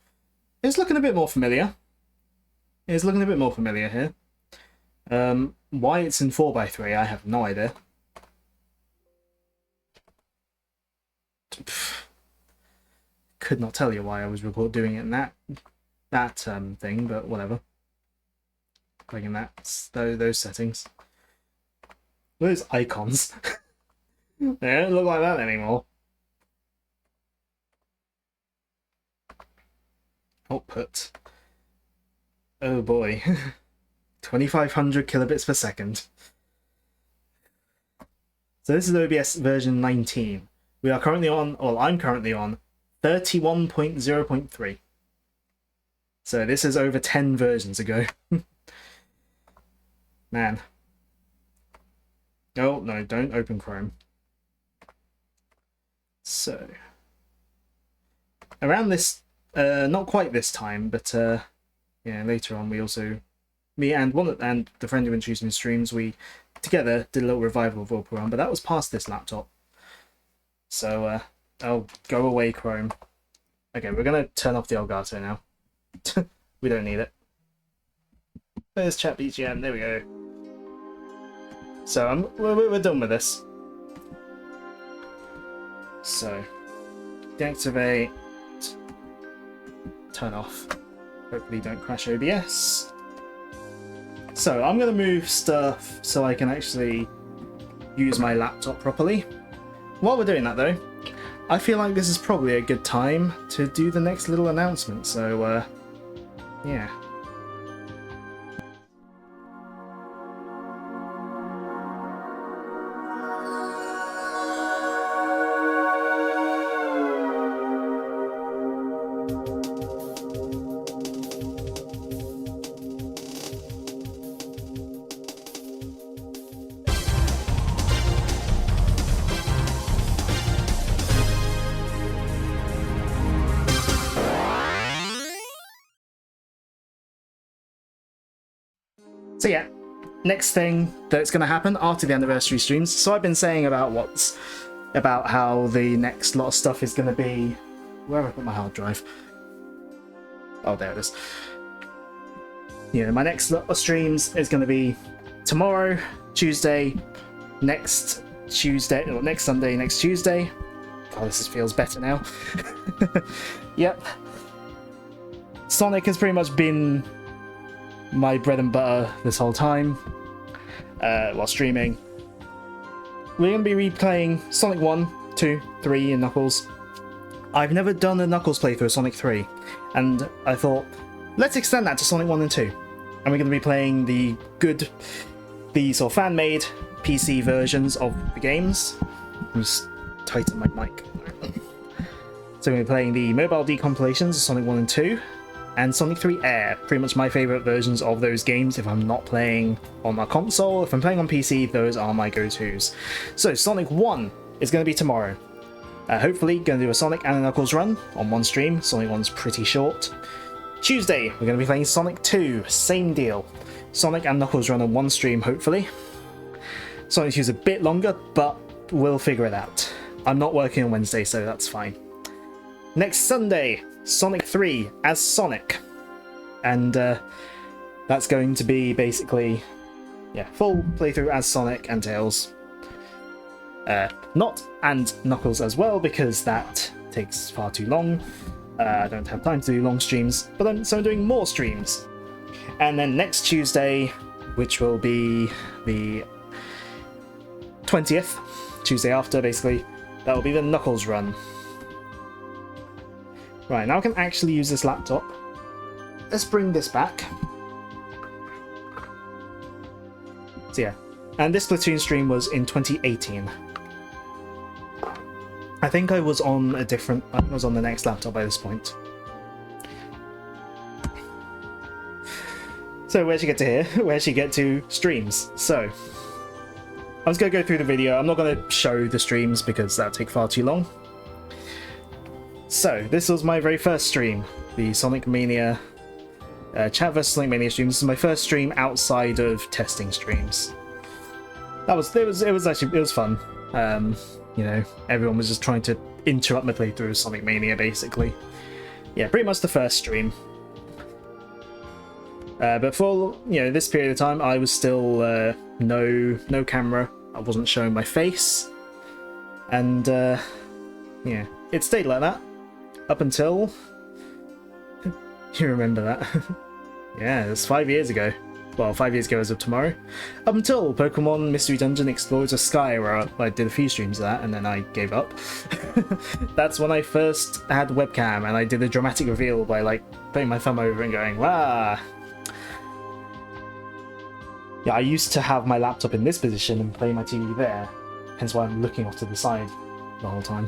It's looking a bit more familiar. It's looking a bit more familiar here. Why it's in 4x3, I have no idea. Could not tell you why I was doing it in that thing, but whatever. Clicking those settings. Those icons. They don't look like that anymore. Output. Oh boy. 2500 kilobits per second. So this is OBS version 19. We are currently on, well, I'm currently on 31.0.3. So this is over 10 versions ago. Man. Oh, no, don't open Chrome. So. Around this, not quite this time, but yeah, later on we also, me and the friend who introduced me to streams, we together did a little revival of Warp Around, but that was past this laptop. So, I'll go away Chrome. Okay, we're going to turn off the Elgato now. We don't need it. There's chat BGM, there we go. So we're done with this. So, deactivate, turn off. Hopefully don't crash OBS. So I'm going to move stuff so I can actually use my laptop properly. While we're doing that though, I feel like this is probably a good time to do the next little announcement, so yeah. So yeah, next thing that's going to happen after the anniversary streams. So I've been saying about how the next lot of stuff is going to be. Where have I put my hard drive? Oh, there it is. Yeah, my next lot of streams is going to be tomorrow, Tuesday, next Sunday, next Tuesday. Oh, this feels better now. Yep. Sonic has pretty much been my bread and butter this whole time while streaming. We're going to be replaying Sonic 1, 2, 3 and Knuckles. I've never done a Knuckles playthrough of Sonic 3, and I thought, let's extend that to Sonic 1 and 2. And we're going to be playing the sort of fan-made PC versions of the games. I'll just tighten my mic. So we're going to be playing the mobile decompilations of Sonic 1 and 2, and Sonic 3 Air, pretty much my favourite versions of those games if I'm not playing on my console. If I'm playing on PC, those are my go-tos. So Sonic 1 is going to be tomorrow. Hopefully going to do a Sonic and a Knuckles run on one stream. Sonic 1's pretty short. Tuesday, we're going to be playing Sonic 2, same deal. Sonic and Knuckles run on one stream, hopefully. Sonic 2's a bit longer, but we'll figure it out. I'm not working on Wednesday, so that's fine. Next Sunday, Sonic 3 as Sonic, and that's going to be basically, yeah, full playthrough as Sonic and Tails. Not and Knuckles as well, because that takes far too long. I don't have time to do long streams, but so I'm doing more streams. And then next Tuesday, which will be the 20th, Tuesday after, basically, that will be the Knuckles run. Right, now I can actually use this laptop. Let's bring this back. So yeah, and this Splatoon stream was in 2018. I think I was on a different... I was on the next laptop by this point. So where'd you get to here? Where'd you get to streams? So, I was going to go through the video. I'm not going to show the streams because that'd take far too long. So, this was my very first stream. The Sonic Mania... Chat vs Sonic Mania stream. This is my first stream outside of testing streams. It was fun. You know, everyone was just trying to interrupt my playthrough of Sonic Mania, basically. Yeah, pretty much the first stream. But for, you know, this period of time, I was still no camera. I wasn't showing my face. And, yeah, it stayed like that. Up until... You remember that. Yeah, it was 5 years ago. Well, 5 years ago as of tomorrow. Up until Pokemon Mystery Dungeon Explorers of Sky, where I did a few streams of that, and then I gave up. That's when I first had webcam, and I did a dramatic reveal by, like, putting my thumb over and going, "Wah!" Yeah, I used to have my laptop in this position and play my TV there, hence why I'm looking off to the side the whole time.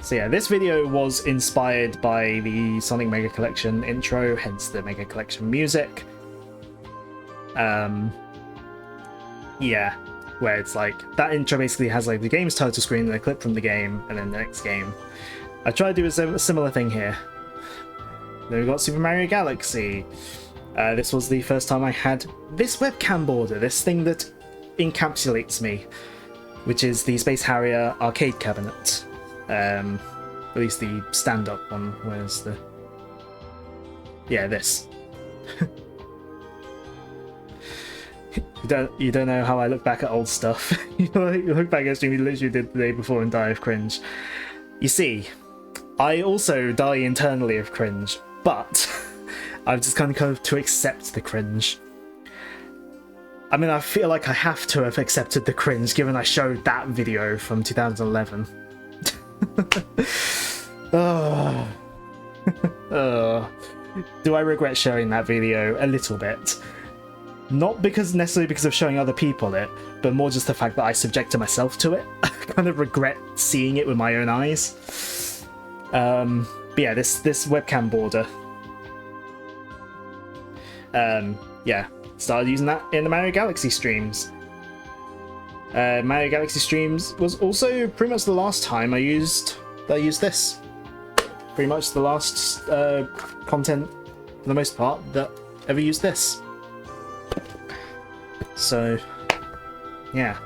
So yeah, this video was inspired by the Sonic Mega Collection intro, hence the Mega Collection music. Yeah, where it's like, that intro basically has like the game's title screen and a clip from the game, and then the next game. I tried to do a similar thing here. Then we got Super Mario Galaxy. This was the first time I had this webcam border, this thing that encapsulates me, which is the Space Harrier arcade cabinet. At least the stand-up one. Where's the... Yeah, this. You don't know how I look back at old stuff. You look back at a stream you literally did the day before and die of cringe. You see, I also die internally of cringe, but I've just kind of to accept the cringe. I mean, I feel like I have to have accepted the cringe given I showed that video from 2011. Do I regret sharing that video? A little bit. Not necessarily because of showing other people it, but more just the fact that I subjected myself to it. I kind of regret seeing it with my own eyes. But yeah, this webcam border. Yeah, started using that in the Mario Galaxy streams. Mario Galaxy streams was also pretty much the last time I used this. Pretty much the last content, for the most part, that ever used this. So, yeah.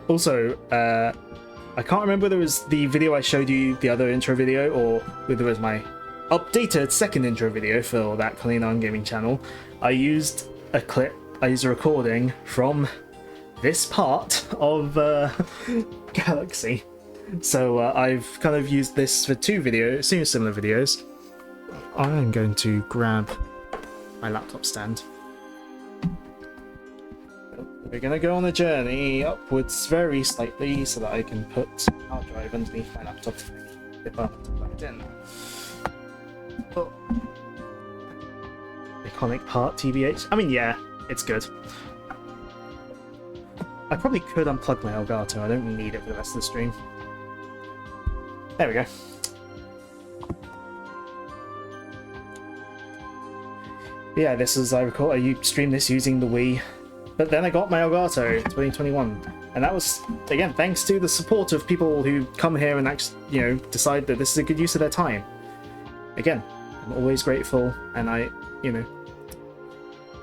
Also, I can't remember whether it was the video I showed you, the other intro video, or whether it was my updated second intro video for that Colleen on Gaming channel. I used a recording from this part of Galaxy. So I've kind of used this for two similar videos. I'm going to grab my laptop stand. We're going to go on a journey upwards very slightly so that I can put our drive underneath my laptop if I want to plug it in. Oh. Iconic part, TBH. I mean, yeah, it's good. I probably could unplug my Elgato. I don't need it for the rest of the stream. There we go. Yeah, this is, I recall, I streamed this using the Wii. But then I got my Elgato in 2021. And that was, again, thanks to the support of people who come here and actually, you know, decide that this is a good use of their time. Again, I'm always grateful, and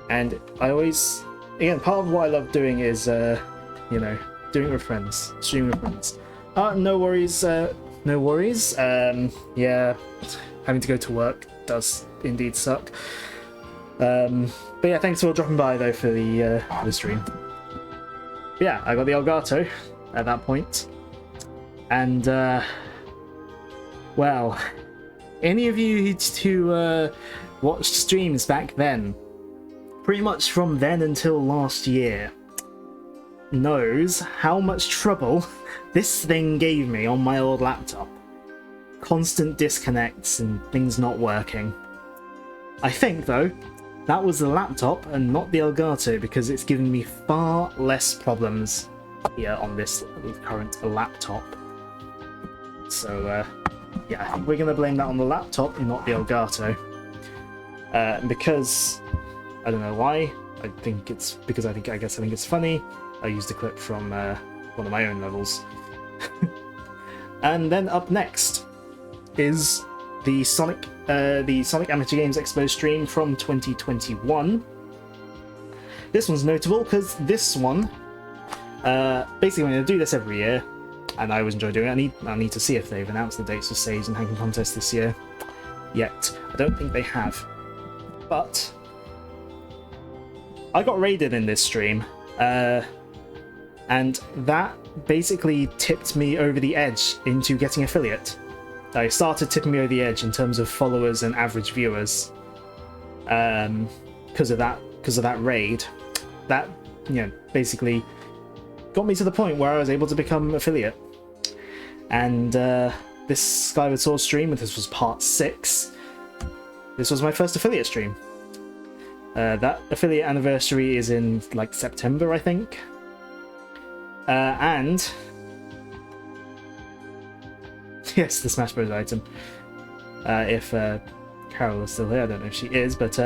and I always, again, part of what I love doing is, you know, doing it with friends, streaming with friends. No worries, no worries. Yeah, having to go to work does indeed suck. But yeah, thanks for dropping by though for the stream. But yeah, I got the Elgato at that point, and well, any of you who watched streams back then, pretty much from then until last year, knows how much trouble this thing gave me on my old laptop. Constant disconnects and things not working. I think though, that was the laptop and not the Elgato, because it's given me far less problems here on this current laptop. So yeah, I think we're gonna blame that on the laptop and not the Elgato. Because I don't know why. I think it's because I guess it's funny. I used a clip from one of my own levels. And then up next is the Sonic Amateur Games Expo stream from 2021. This one's notable because this one, basically, I'm going to do this every year, and I always enjoy doing it. I need to see if they've announced the dates for Sage and Hacking Contest this year yet. I don't think they have, but I got raided in this stream, and that basically tipped me over the edge into getting affiliate. It started tipping me over the edge in terms of followers and average viewers, because of that raid. That, you know, basically got me to the point where I was able to become affiliate. And this Skyward Sword stream, this was part 6. This was my first affiliate stream. That affiliate anniversary is in like September, I think. And yes, the Smash Bros item. If Carol is still here, I don't know if she is, but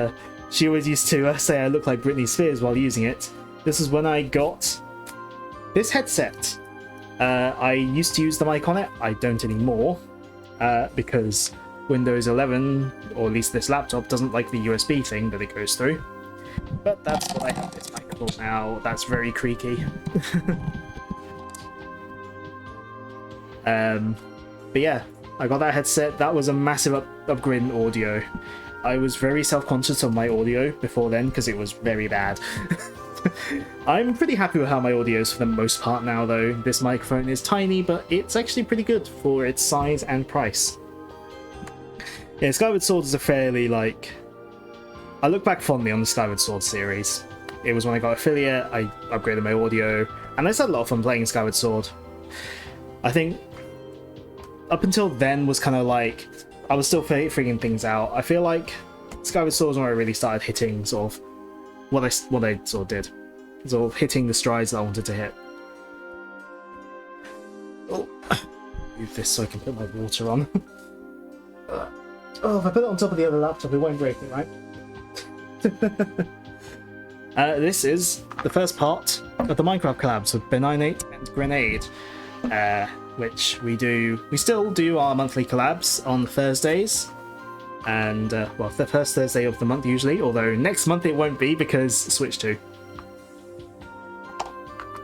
she always used to say I look like Britney Spears while using it. This is when I got this headset. I used to use the mic on it. I don't anymore, because Windows 11, or at least this laptop, doesn't like the USB thing that it goes through. But that's what I have this mic for now. That's very creaky. But yeah, I got that headset. That was a massive upgrade in audio. I was very self-conscious of my audio before then because it was very bad. I'm pretty happy with how my audio is for the most part now though. This microphone is tiny, but it's actually pretty good for its size and price. Yeah, Skyward Sword is a fairly, like... I look back fondly on the Skyward Sword series. It was when I got affiliate, I upgraded my audio, and I just had a lot of fun playing Skyward Sword. I think up until then was kind of like, I was still figuring things out. I feel like Skyward Sword was when I really started hitting sort of what I sort of did. Sort of hitting the strides that I wanted to hit. Oh, move this so I can put my water on. Oh, if I put it on top of the other laptop, it won't break it, right? This is the first part of the Minecraft collabs with Benignate and Grenade, which we still do our monthly collabs on Thursdays, and well, the first Thursday of the month usually, although next month it won't be because Switch 2.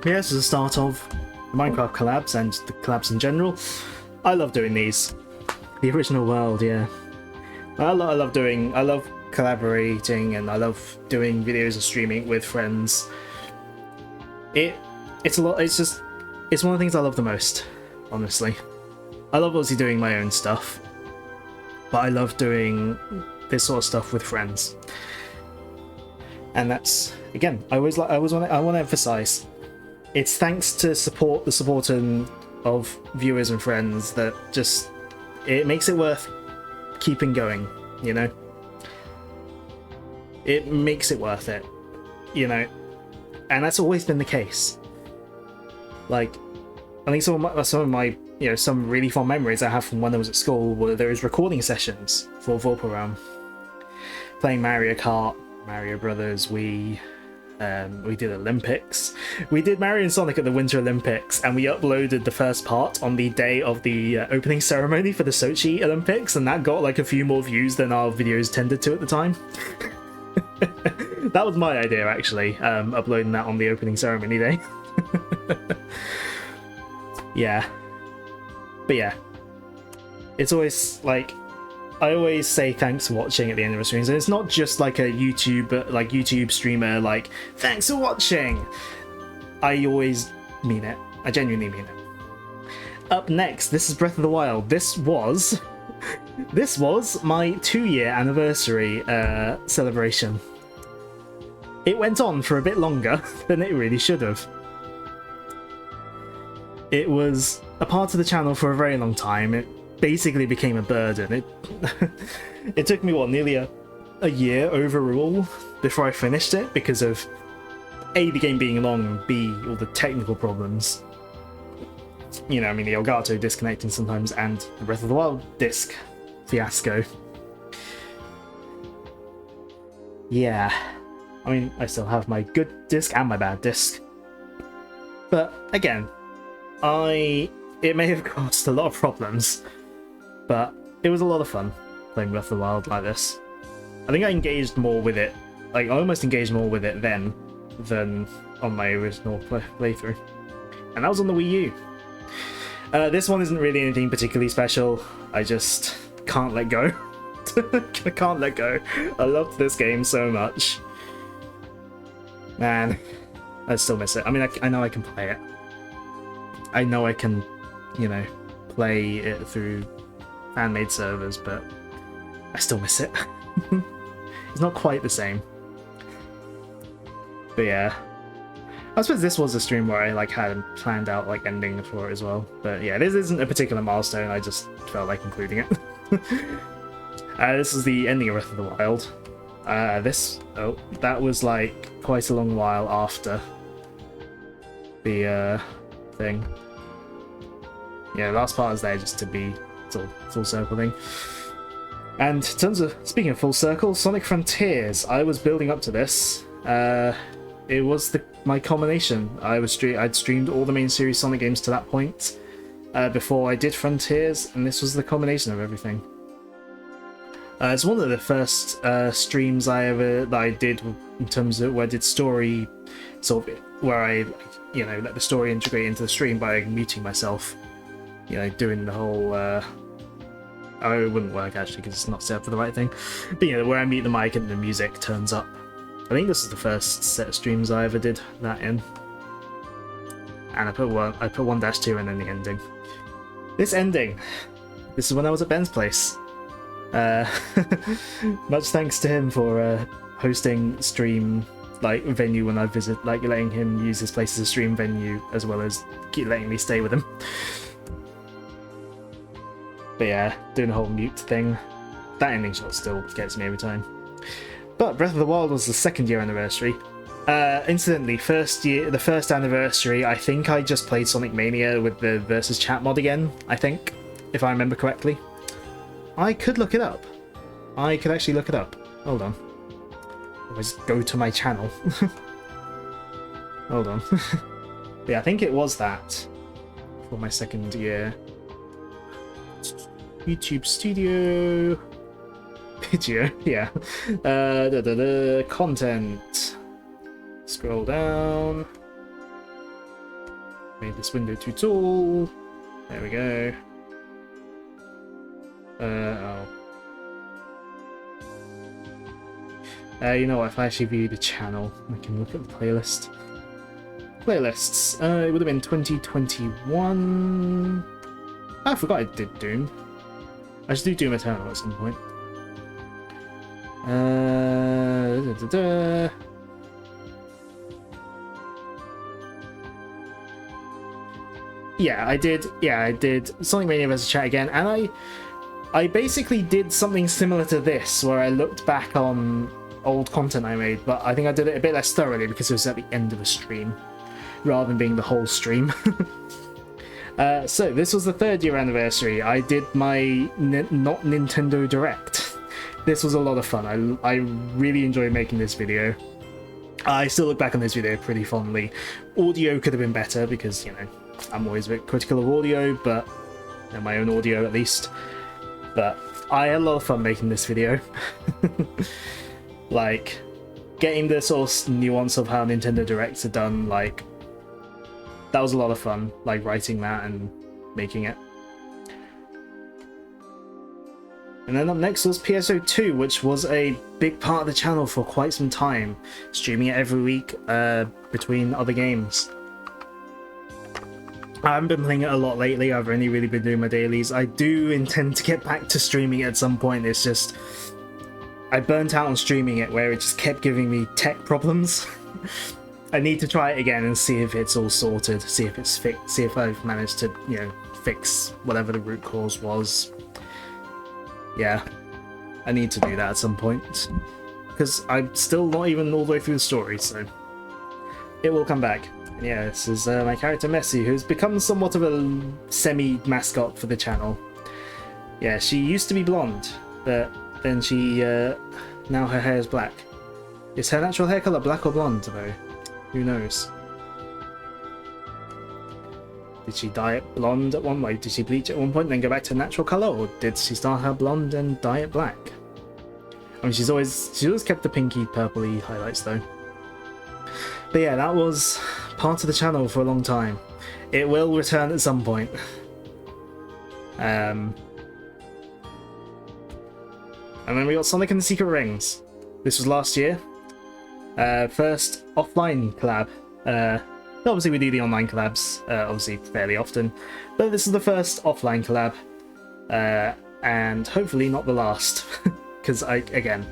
Yeah, this is the start of the Minecraft collabs and the collabs in general. I love doing these. The original world, yeah. I love collaborating, and I love doing videos and streaming with friends. It's a lot. It's one of the things I love the most, honestly. I love obviously doing my own stuff, but I love doing this sort of stuff with friends. And that's, again, I want to emphasize, it's thanks to the support of viewers and friends that just, it makes it worth keeping going, you know? It makes it worth it, you know? And that's always been the case. Like, I think some of my you know, some really fond memories I have from when I was at school were those recording sessions for Vaporealm. Playing Mario Kart, Mario Brothers, we did Olympics. We did Mario and Sonic at the Winter Olympics, and we uploaded the first part on the day of the opening ceremony for the Sochi Olympics, and that got like a few more views than our videos tended to at the time. That was my idea, actually, uploading that on the opening ceremony day. Yeah. But yeah. It's always like, I always say thanks for watching at the end of the streams, and it's not just like a YouTube streamer like thanks for watching. I always mean it. I genuinely mean it. Up next, this is Breath of the Wild. This was my 2-year anniversary celebration. It went on for a bit longer than it really should have. It was a part of the channel for a very long time. It basically became a burden. It took me nearly a year overall before I finished it because of A, the game being long, and B, all the technical problems. You know, I mean, the Elgato disconnecting sometimes, and the Breath of the Wild disc fiasco. Yeah, I mean, I still have my good disc and my bad disc. But again, it may have caused a lot of problems, but it was a lot of fun playing Breath of the Wild like this. I think I engaged more with it, like I almost engaged more with it then than on my original playthrough. And that was on the Wii U. This one isn't really anything particularly special. I just can't let go. I can't let go. I loved this game so much. Man, I still miss it. I mean, I know I can play it. I know I can, you know, play it through fan-made servers, but I still miss it. It's not quite the same. But yeah. I suppose this was a stream where I had planned out ending for it as well. But yeah, this isn't a particular milestone, I just felt like including it. This is the ending of Breath of the Wild. That was quite a long while after the thing. Yeah, the last part is there just to be sort of full circle thing. And in terms of, speaking of full circle, Sonic Frontiers, I was building up to this. It was my culmination. I'd streamed all the main series Sonic games to that point before I did Frontiers, and this was the culmination of everything. It's one of the first streams that I did in terms of where I did story, sort of where I let the story integrate into the stream by muting myself. You know, doing the whole. Oh, it wouldn't work actually because it's not set up for the right thing. But where I mute the mic and the music turns up. I think this is the first set of streams I ever did that in. And I put 1-2 and then the ending. This ending. This is when I was at Ben's place. Much thanks to him for hosting stream venue when I visit, letting him use his place as a stream venue as well as letting me stay with him. But yeah, doing the whole mute thing. That ending shot still gets me every time. But Breath of the Wild was the 2nd year anniversary. Incidentally, the first anniversary, I think I just played Sonic Mania with the versus chat mod again, I think, if I remember correctly. I could look it up. I could actually look it up. Hold on. I'll just go to my channel. Hold on. Yeah, I think it was that for my 2nd year. YouTube Studio. Video, yeah. Content. Scroll down. Made this window too tall. There we go. You know what, if I actually view the channel, I can look at the playlist. Playlists. It would have been 2021. I forgot I did Doom. I should do Doom Eternal at some point. Yeah, I did. Yeah, I did Sonic Mania vs. Chat again, and I basically did something similar to this, where I looked back on old content I made, but I think I did it a bit less thoroughly because it was at the end of the stream, rather than being the whole stream. So this was the 3rd year anniversary. I did my not Nintendo Direct. This was a lot of fun. I really enjoyed making this video. I still look back on this video pretty fondly. Audio could have been better because, I'm always a bit critical of audio, but my own audio at least. But I had a lot of fun making this video. Getting the sort of nuance of how Nintendo Directs are done, that was a lot of fun, writing that and making it. And then up next was PSO2, which was a big part of the channel for quite some time, streaming it every week between other games. I haven't been playing it a lot lately, I've only really been doing my dailies. I do intend to get back to streaming it at some point, it's just... I burnt out on streaming it where it just kept giving me tech problems. I need to try it again and see if it's all sorted, see if it's fixed, see if I've managed to, you know, fix whatever the root cause was. Yeah, I need to do that at some point. Because I'm still not even all the way through the story, so... It will come back. And yeah, this is my character Messi, who's become somewhat of a semi-mascot for the channel. Yeah, she used to be blonde, but then she... now her hair is black. Is her natural hair colour black or blonde, though? Who knows? Did she dye it blonde at one point? Did she bleach at one point and then go back to natural colour? Or did she start her blonde and dye it black? I mean, she's always kept the pinky purpley highlights though. But yeah, that was part of the channel for a long time. It will return at some point. And then we got Sonic and the Secret Rings. This was last year. First offline collab. Obviously we do the online collabs, obviously fairly often, but this is the first offline collab, and hopefully not the last, because again,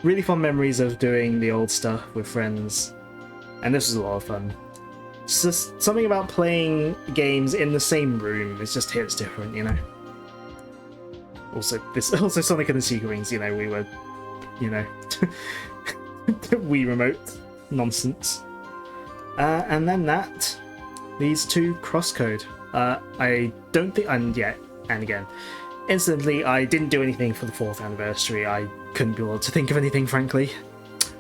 really fond memories of doing the old stuff with friends, and this was a lot of fun. It's just something about playing games in the same room, it just hits different, you know. Also Sonic and the Secret Rings, you know, we were, you know, Wii remote nonsense. And then that leads to Crosscode. I don't think, and again, instantly I didn't do anything for the 4th anniversary. I couldn't be able to think of anything, frankly.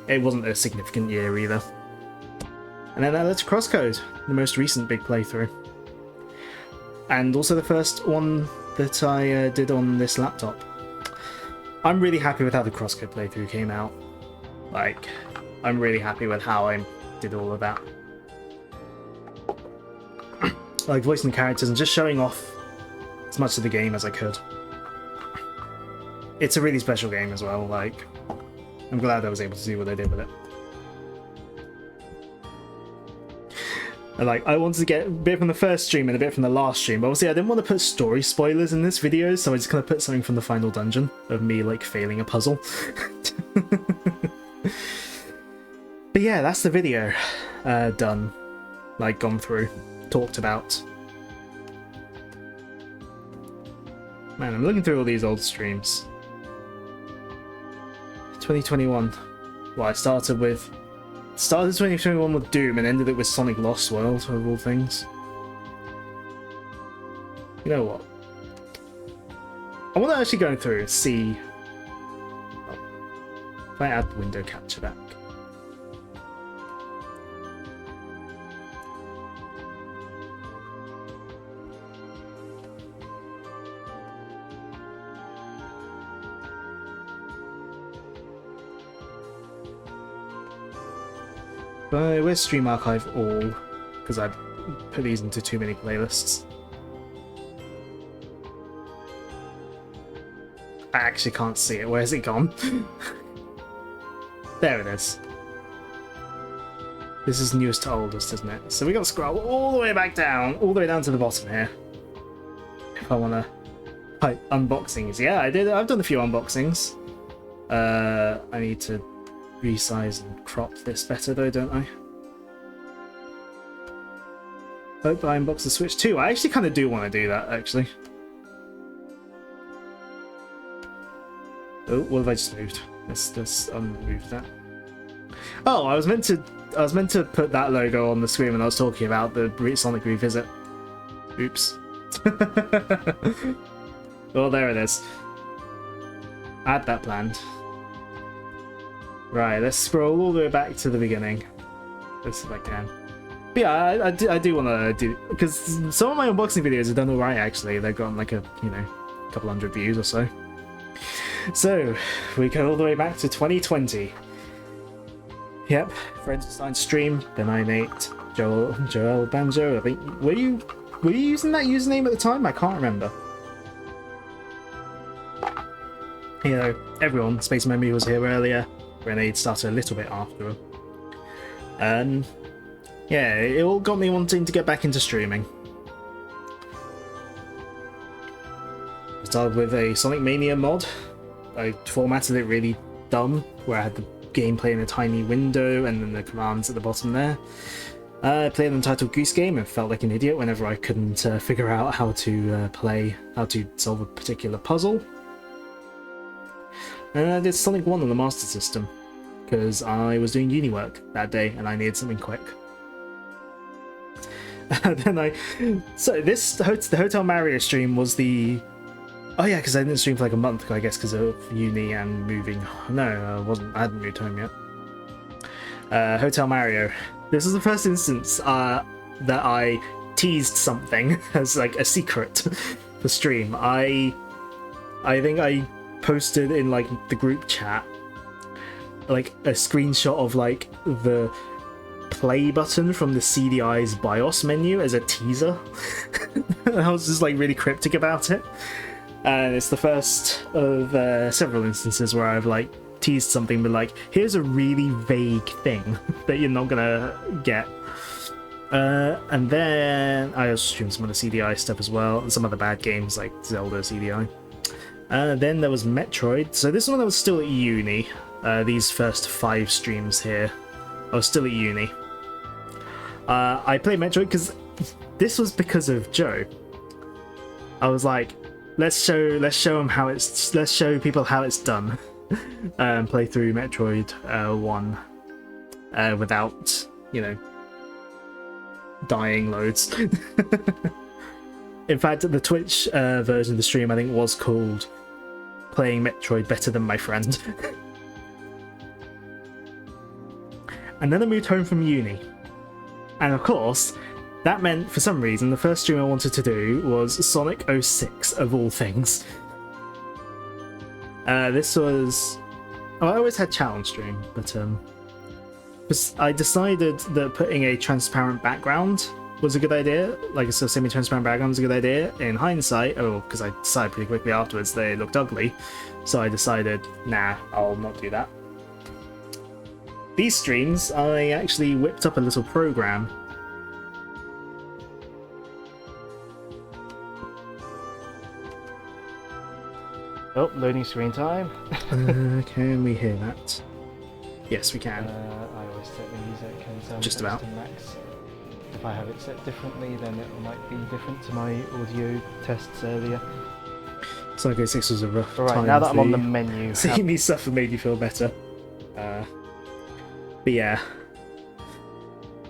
It wasn't a significant year either. And then that led to Crosscode, the most recent big playthrough. And also the first one that I did on this laptop. I'm really happy with how the Crosscode playthrough came out. Like, I'm really happy with how I did all of that. Like, voicing the characters and just showing off as much of the game as I could. It's a really special game as well, like, I'm glad I was able to do what I did with it. And like, I wanted to get a bit from the first stream and a bit from the last stream, but obviously I didn't want to put story spoilers in this video, so I just kind of put something from the final dungeon of me, like, failing a puzzle. But yeah, that's the video done, like, gone through, talked about. Man, I'm looking through all these old streams. 2021. Well, I started 2021 with Doom and ended it with Sonic Lost World, of all things. You know what? I want to actually go through and see if I add the window capture back. Where's Stream Archive All? Because I put these into too many playlists. I actually can't see it. Where's it gone? There it is. This is newest to oldest, isn't it? So we got to scroll all the way back down, all the way down to the bottom here. If I want to type unboxings. Yeah, I did. I've done a few unboxings. I need to resize and crop this better though, don't I? Hope I unbox the Switch 2. I actually kind of do want to do that, actually. Oh, what have I just moved? Let's unmove that. Oh, I was meant to put that logo on the screen when I was talking about the Sonic Revisit. Oops. Well, there it is. I had that planned. Right, let's scroll all the way back to the beginning. Let's see if I can. But yeah, I do want to do... Because some of my unboxing videos have done alright, actually. They've gotten like a, you know, couple hundred views or so. So, we go all the way back to 2020. Yep, Friends Design Stream, Benign8, Joel Banjo. I think... Were you using that username at the time? I can't remember. You know, everyone, Space Memory was here earlier, Renade started a little bit after him. And yeah, it all got me wanting to get back into streaming. I started with a Sonic Mania mod. I formatted it really dumb, where I had the gameplay in a tiny window and then the commands at the bottom there. I played an Untitled Goose Game and felt like an idiot whenever I couldn't figure out how to solve a particular puzzle. And I did Sonic 1 on the Master System, because I was doing uni work that day and I needed something quick. And then the Hotel Mario stream was the... Oh yeah, because I didn't stream for like a month, I guess, because of uni and moving... No, I hadn't moved home yet. Hotel Mario. This is the first instance that I teased something as like a secret for stream. I think I posted in like the group chat like a screenshot of like the play button from the CDI's BIOS menu as a teaser. I was just like really cryptic about it. And it's the first of several instances where I've like teased something, but like, here's a really vague thing that you're not gonna get. And then I also streamed some of the CDI stuff as well, and some other bad games like Zelda CDI. Then there was Metroid. So this one I was still at uni. These first 5 streams here, I was still at uni. I played Metroid because this was because of Joe. I was like, let's show people how it's done. Play through Metroid 1 without, you know, dying loads. In fact, the Twitch version of the stream I think was called Playing Metroid Better Than My Friend. And then I moved home from uni. And of course, that meant, for some reason, the first stream I wanted to do was Sonic 06, of all things. This was... Oh, I always had chat on stream, but I decided that putting a transparent background was a good idea, like a sort of semi-transparent background was a good idea. In hindsight, because I decided pretty quickly afterwards they looked ugly, so I decided, nah, I'll not do that. These streams, I actually whipped up a little program. Oh, loading screen time. Can we hear that? Yes, we can. I always set the music and Just about. to max. If I have it set differently, then it might be different to my audio tests earlier. Sonic 06 was a rough Alright, time now that for I'm on you. the menu. Seeing me suffer made you feel better. But yeah.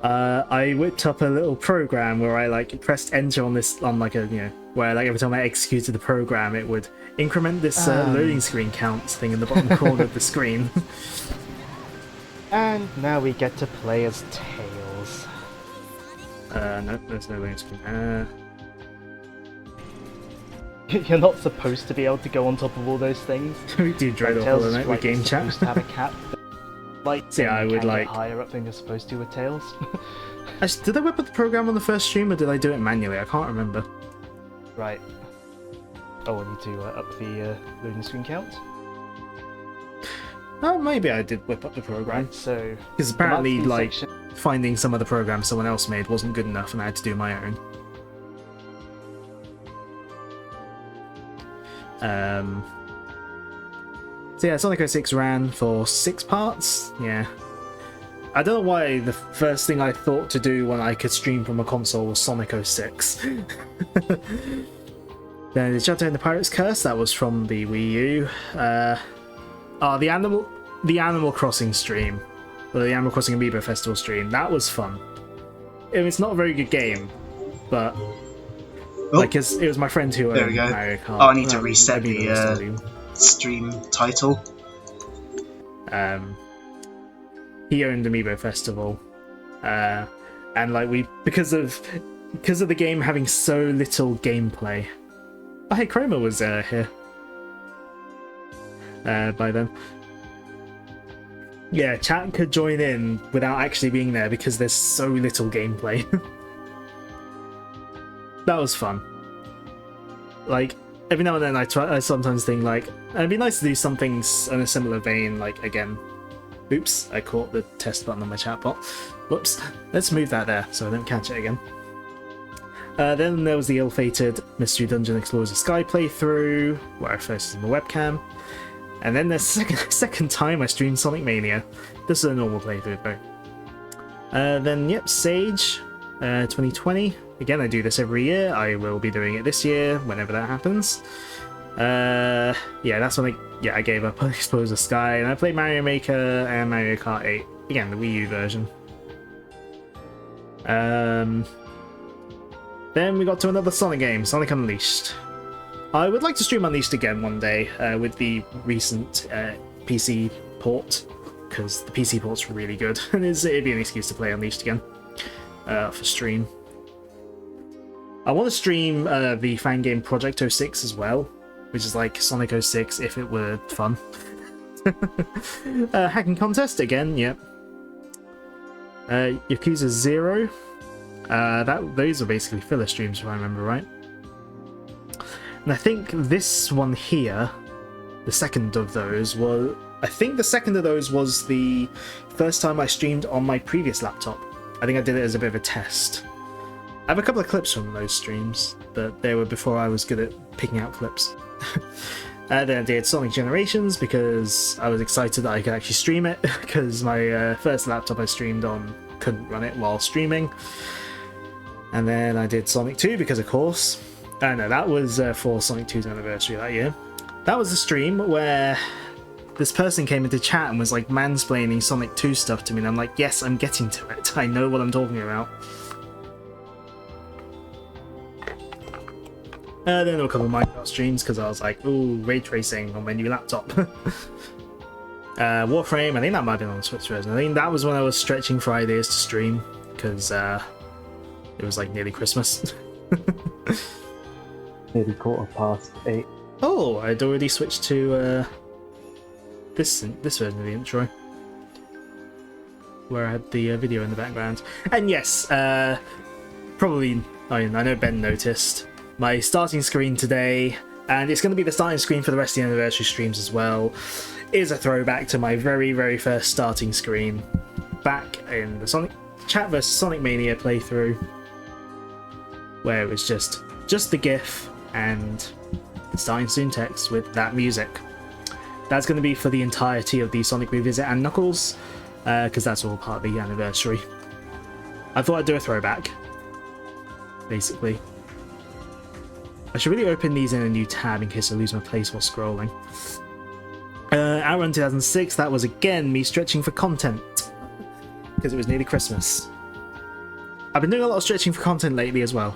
I whipped up a little program where I like pressed enter on this, on like a, you know, where like every time I executed the program it would increment this loading screen count thing in the bottom corner of the screen. And now we get to play as Tails. No, there's no loading screen. You're not supposed to be able to go on top of all those things. We do dread Like, Hollow Tails is Knight with game chat. supposed to have a cap. Like, So yeah, I you would can get like... higher up than you're supposed to with Tails. Actually, did I whip up the program on the first stream or did I do it manually? I can't remember. Right. Oh, I need to up the loading screen count. Oh, maybe I did whip up the program. Right, so... Because apparently, the like, section- finding some other program someone else made wasn't good enough and I had to do my own. So yeah, Sonic 06 ran for 6 parts. Yeah. I don't know why the first thing I thought to do when I could stream from a console was Sonic 06. Then the Shadow and the Pirate's Curse, that was from the Wii U. The Animal Crossing stream. Or the Animal Crossing Amiibo Festival stream. That was fun. It's not a very good game, but like it was my friend who There we go. Mario Kart. Oh, I need to reset Amiibo the Stadium. stream title. He owned Amiibo Festival, and like because of the game having so little gameplay. Oh, hey, Chroma was here by then. Yeah, chat could join in without actually being there because there's so little gameplay. That was fun. Like, every now and then I sometimes think like it'd be nice to do something in a similar vein. Like again, oops, I caught the test button on my chat bot. Whoops. Let's move that there so I don't catch it again. Then there was the ill-fated Mystery Dungeon Explorers of Sky playthrough, where I first used my webcam. And then the second time I streamed Sonic Mania. This is a normal playthrough though. Then, yep, Sage 2020. Again, I do this every year. I will be doing it this year, whenever that happens. Yeah, that's when I gave up on Explorers of Sky, and I played Mario Maker and Mario Kart 8. Again, the Wii U version. Then we got to another Sonic game, Sonic Unleashed. I would like to stream Unleashed again one day with the recent PC port, because the PC port's really good, and it'd be an excuse to play Unleashed again for stream. I want to stream the fan game Project 06 as well, which is like Sonic 06 if it were fun. Hacking contest again, yep. Yakuza 0. Those are basically filler streams if I remember right. And I think this one here, the second of those was... I think the second of those was the first time I streamed on my previous laptop. I think I did it as a bit of a test. I have a couple of clips from those streams, but they were before I was good at picking out clips. Then I did Sonic Generations because I was excited that I could actually stream it, because my first laptop I streamed on couldn't run it while streaming. And then I did Sonic 2 because, of course, no, that was for Sonic 2's anniversary that year. That was a stream where this person came into chat and was like mansplaining Sonic 2 stuff to me, and I'm like, yes, I'm getting to it. I know what I'm talking about. Then there were a couple of Minecraft streams because I was like, ooh, ray tracing on my new laptop. Warframe, I think that might have been on the Switch version. I think that was when I was stretching for ideas to stream because it was like nearly Christmas. Nearly 8:15. Oh, I'd already switched to this version of the intro, where I had the video in the background. And yes, probably, I know Ben noticed my starting screen today, and it's going to be the starting screen for the rest of the anniversary streams as well, is a throwback to my very, very first starting screen back in the Sonic Chat vs Sonic Mania playthrough, where it was just the GIF and the starting screen text with that music. That's going to be for the entirety of the Sonic Revisit and Knuckles, because that's all part of the anniversary. I thought I'd do a throwback, basically. I should really open these in a new tab in case I lose my place while scrolling. Outrun 2006, that was again me stretching for content, because it was nearly Christmas. I've been doing a lot of stretching for content lately as well.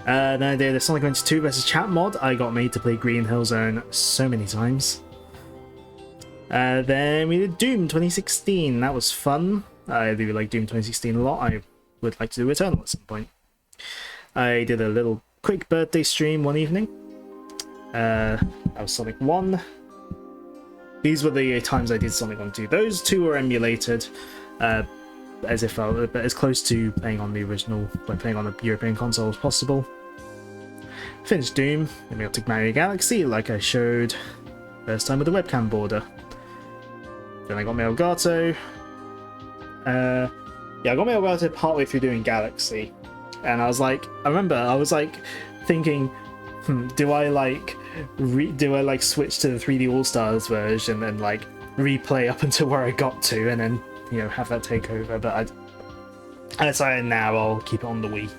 Then I did a Sonic Adventure 2 vs Chat mod. I got made to play Green Hill Zone so many times. Then we did Doom 2016. That was fun. I do like Doom 2016 a lot. I would like to do Eternal at some point. I did a little quick birthday stream one evening. That was Sonic 1. These were the times I did Sonic 1 2. Those two were emulated, as if I were as close to playing on the original, by playing on a European console as possible. Finished Doom, then we got to Mario Galaxy, like I showed first time with the webcam border. Then I got my Elgato. Yeah, I got my Elgato partway through doing Galaxy, and I was like, thinking, do I switch to the 3D All Stars version and like replay up until where I got to, and then have that take over? But I decided now I'll keep it on the Wii.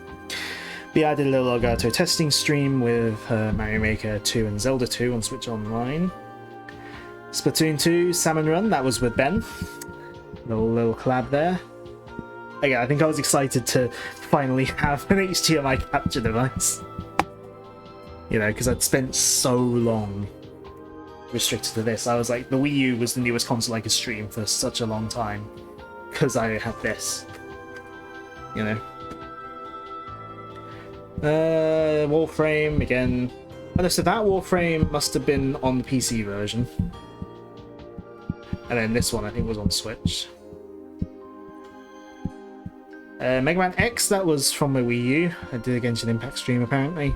But yeah, I did a little Elgato testing stream with Mario Maker 2 and Zelda 2 on Switch Online. Splatoon 2 Salmon Run, that was with Ben. Little collab there. Again, I think I was excited to finally have an HDMI capture device. Because I'd spent so long restricted to this. I was like, the Wii U was the newest console I could stream for such a long time, because I had this. Warframe, again. Oh, so that Warframe must have been on the PC version. And then this one, I think, was on Switch. Mega Man X, that was from my Wii U. I did a Genshin Impact stream, apparently.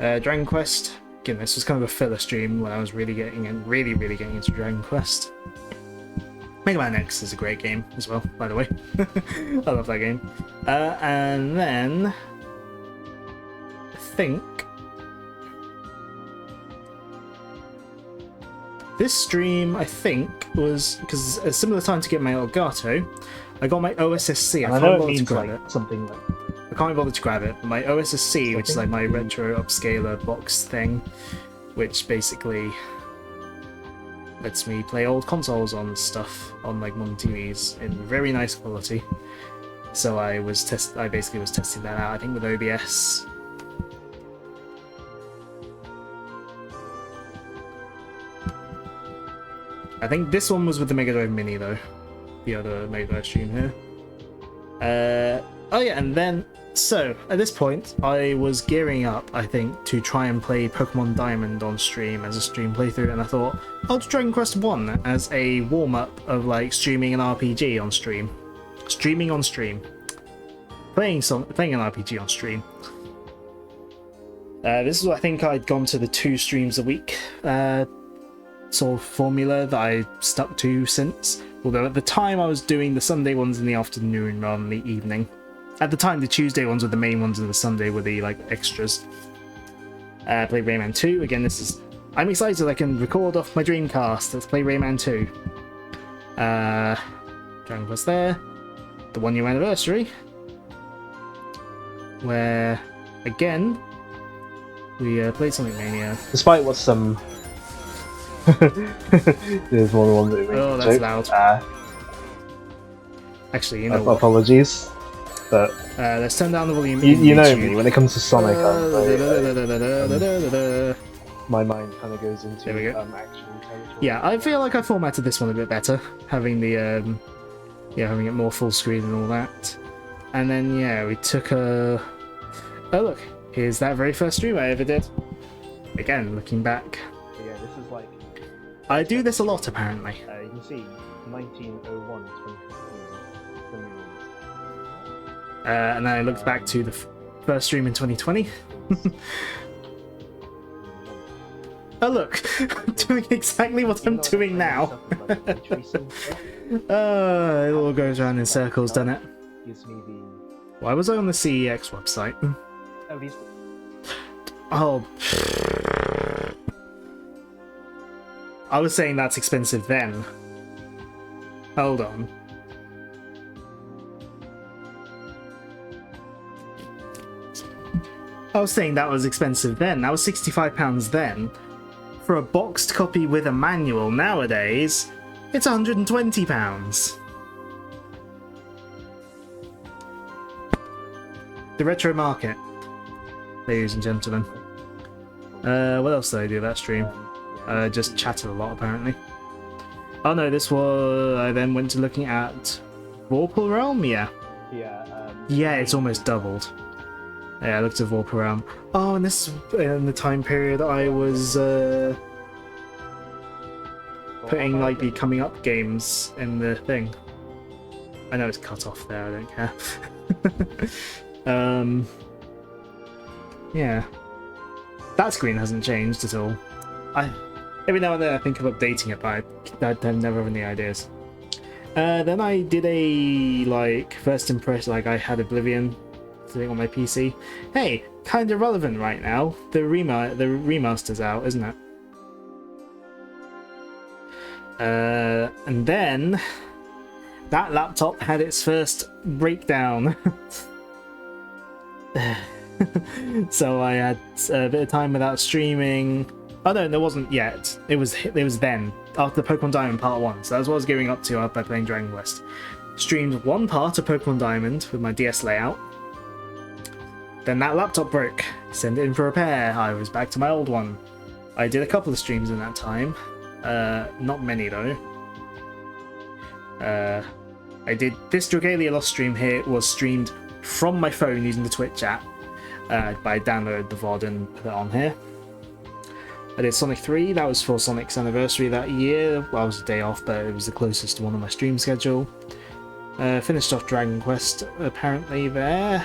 Dragon Quest. Again, this was kind of a filler stream when I was really getting into Dragon Quest. Mega Man X is a great game as well, by the way. I love that game. And then I think this stream, was because a similar time to get my Elgato. I got my OSSC. And I know it means like something like. I can't be bothered to grab it. But my OSSC, which is like my retro upscaler box thing, which basically lets me play old consoles on stuff on like modern TVs in very nice quality. So I basically was testing that out. I think with OBS. I think this one was with the Mega Drive Mini though. The other Mega Drive stream here. Oh yeah, and then so at this point I was gearing up, I think, to try and play Pokemon Diamond on stream as a stream playthrough, and I thought I'll do Dragon Quest 1 as a warm-up of like streaming an RPG on stream. Streaming on stream. Playing an RPG on stream. This is what I think I'd gone to the 2 streams a week sort of formula that I stuck to since. Although at the time I was doing the Sunday ones in the afternoon rather than the evening. At the time the Tuesday ones were the main ones and the Sunday were the like extras. Play Rayman 2. Again, I'm excited I can record off my Dreamcast. Let's play Rayman 2. Dragon Quest there. The 1 year anniversary. Where again we played Sonic Mania. Despite what some there's more than one movie. Oh, that's loud. Actually, you know what? Apologies, but let's turn down the volume. you know me. When it comes to Sonic, my mind kind of goes into There we go. action territory. Yeah, I feel like I formatted this one a bit better, having the having it more full screen and all that. And then yeah, we took a. Oh look, here's that very first stream I ever did. Again, looking back. But yeah, this is like. I do this a lot, apparently. You can see 1901 2015. And then I looked back to the first stream in 2020. Oh look, I'm doing exactly what I'm doing now. It all goes around in circles, doesn't it? Gives me the. Why was I on the CEX website? Oh, these. Oh. I was saying that's expensive then. Hold on. I was saying that was expensive then. That was £65 then. For a boxed copy with a manual nowadays, it's £120. The retro market, ladies and gentlemen. What else did I do that stream? Just chatted a lot, apparently. Oh no, this was... I then went to looking at Vorpal Realm, yeah. Yeah, it's almost doubled. Yeah, I looked at Vorpal Realm. Oh, and this is in the time period I was putting like the coming up games in the thing. I know it's cut off there, I don't care. Yeah. That screen hasn't changed at all. Every now and then I think of updating it, but I never have any ideas. Then I did a like first impression, like I had Oblivion sitting on my PC. Hey, kind of relevant right now. The remaster's out, isn't it? And then that laptop had its first breakdown. So I had a bit of time without streaming. Oh no, there wasn't yet. It was then, after Pokemon Diamond Part 1. So that's what I was gearing up to by playing Dragon Quest. Streamed one part of Pokemon Diamond with my DS layout. Then that laptop broke. Sent it in for repair. I was back to my old one. I did a couple of streams in that time. Not many though. I did this Dragalia Lost stream here. Was streamed from my phone using the Twitch app. But I downloaded the VOD and put it on here. I did Sonic 3, that was for Sonic's anniversary that year. Well, I was a day off, but it was the closest to one on my stream schedule. Finished off Dragon Quest, apparently, there.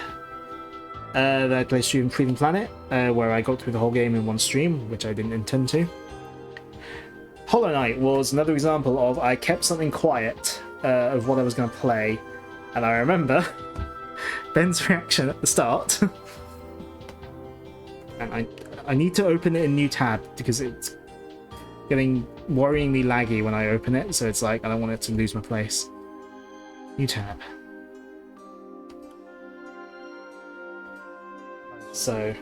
that I played stream Freedom Planet, where I got through the whole game in one stream, which I didn't intend to. Hollow Knight was another example of I kept something quiet of what I was going to play, and I remember Ben's reaction at the start. And I need to open it in a new tab because it's getting worryingly laggy when I open it, so it's like I don't want it to lose my place. New tab. So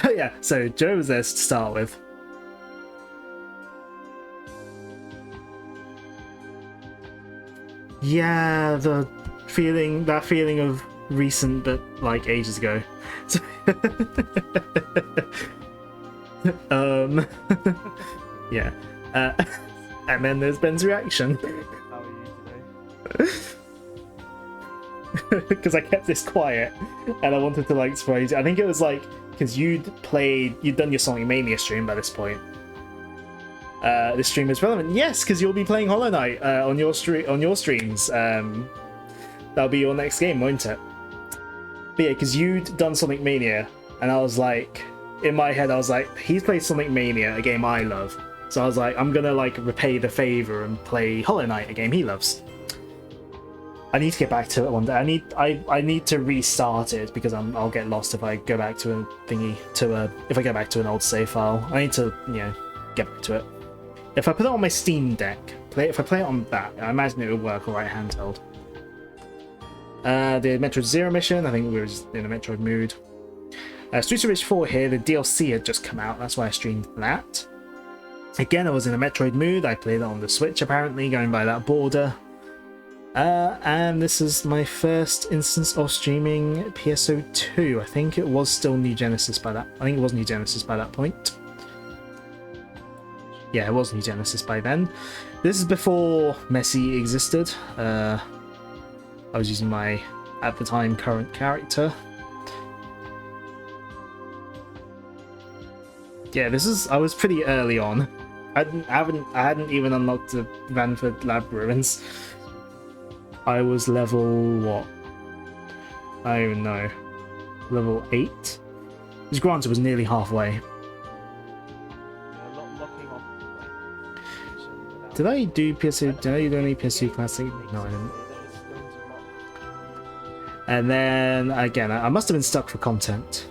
yeah, so Joe was there to start with. Yeah, that feeling of recent but like ages ago. So yeah. And then there's Ben's reaction. How are you today? Because I kept this quiet and I wanted to like surprise you. I think it was like because you'd done your Sonic Mania stream by this point. This stream is relevant. Yes, because you'll be playing Hollow Knight on your streams. That'll be your next game, won't it? But yeah, because you'd done Sonic Mania, and I was like, in my head, I was like, he's played Sonic Mania, a game I love. So I was like, I'm gonna like repay the favor and play Hollow Knight, a game he loves. I need to get back to it one day. I need to restart it because I'll get lost if I go back to a thingy if I go back to an old save file. I need to get back to it. If I put it on my Steam Deck, if I play it on that, I imagine it would work alright handheld. The Metroid Zero mission, I think we were just in a Metroid mood. Streets of Rage 4 here, the DLC had just come out, that's why I streamed that. Again, I was in a Metroid mood, I played it on the Switch apparently, going by that border. And this is my first instance of streaming PSO2. I think it was still New Genesis by that point. Yeah, it was New Genesis by then. This is before Messi existed. I was using my, at the time, current character. Yeah, I was pretty early on. I hadn't even unlocked the Vanford Lab Ruins. I was level, what? I don't even know. Level 8? Which granted was nearly halfway. Did I do PSU? Did I do any PSU Classic? No, I didn't. And then again, I must have been stuck for content.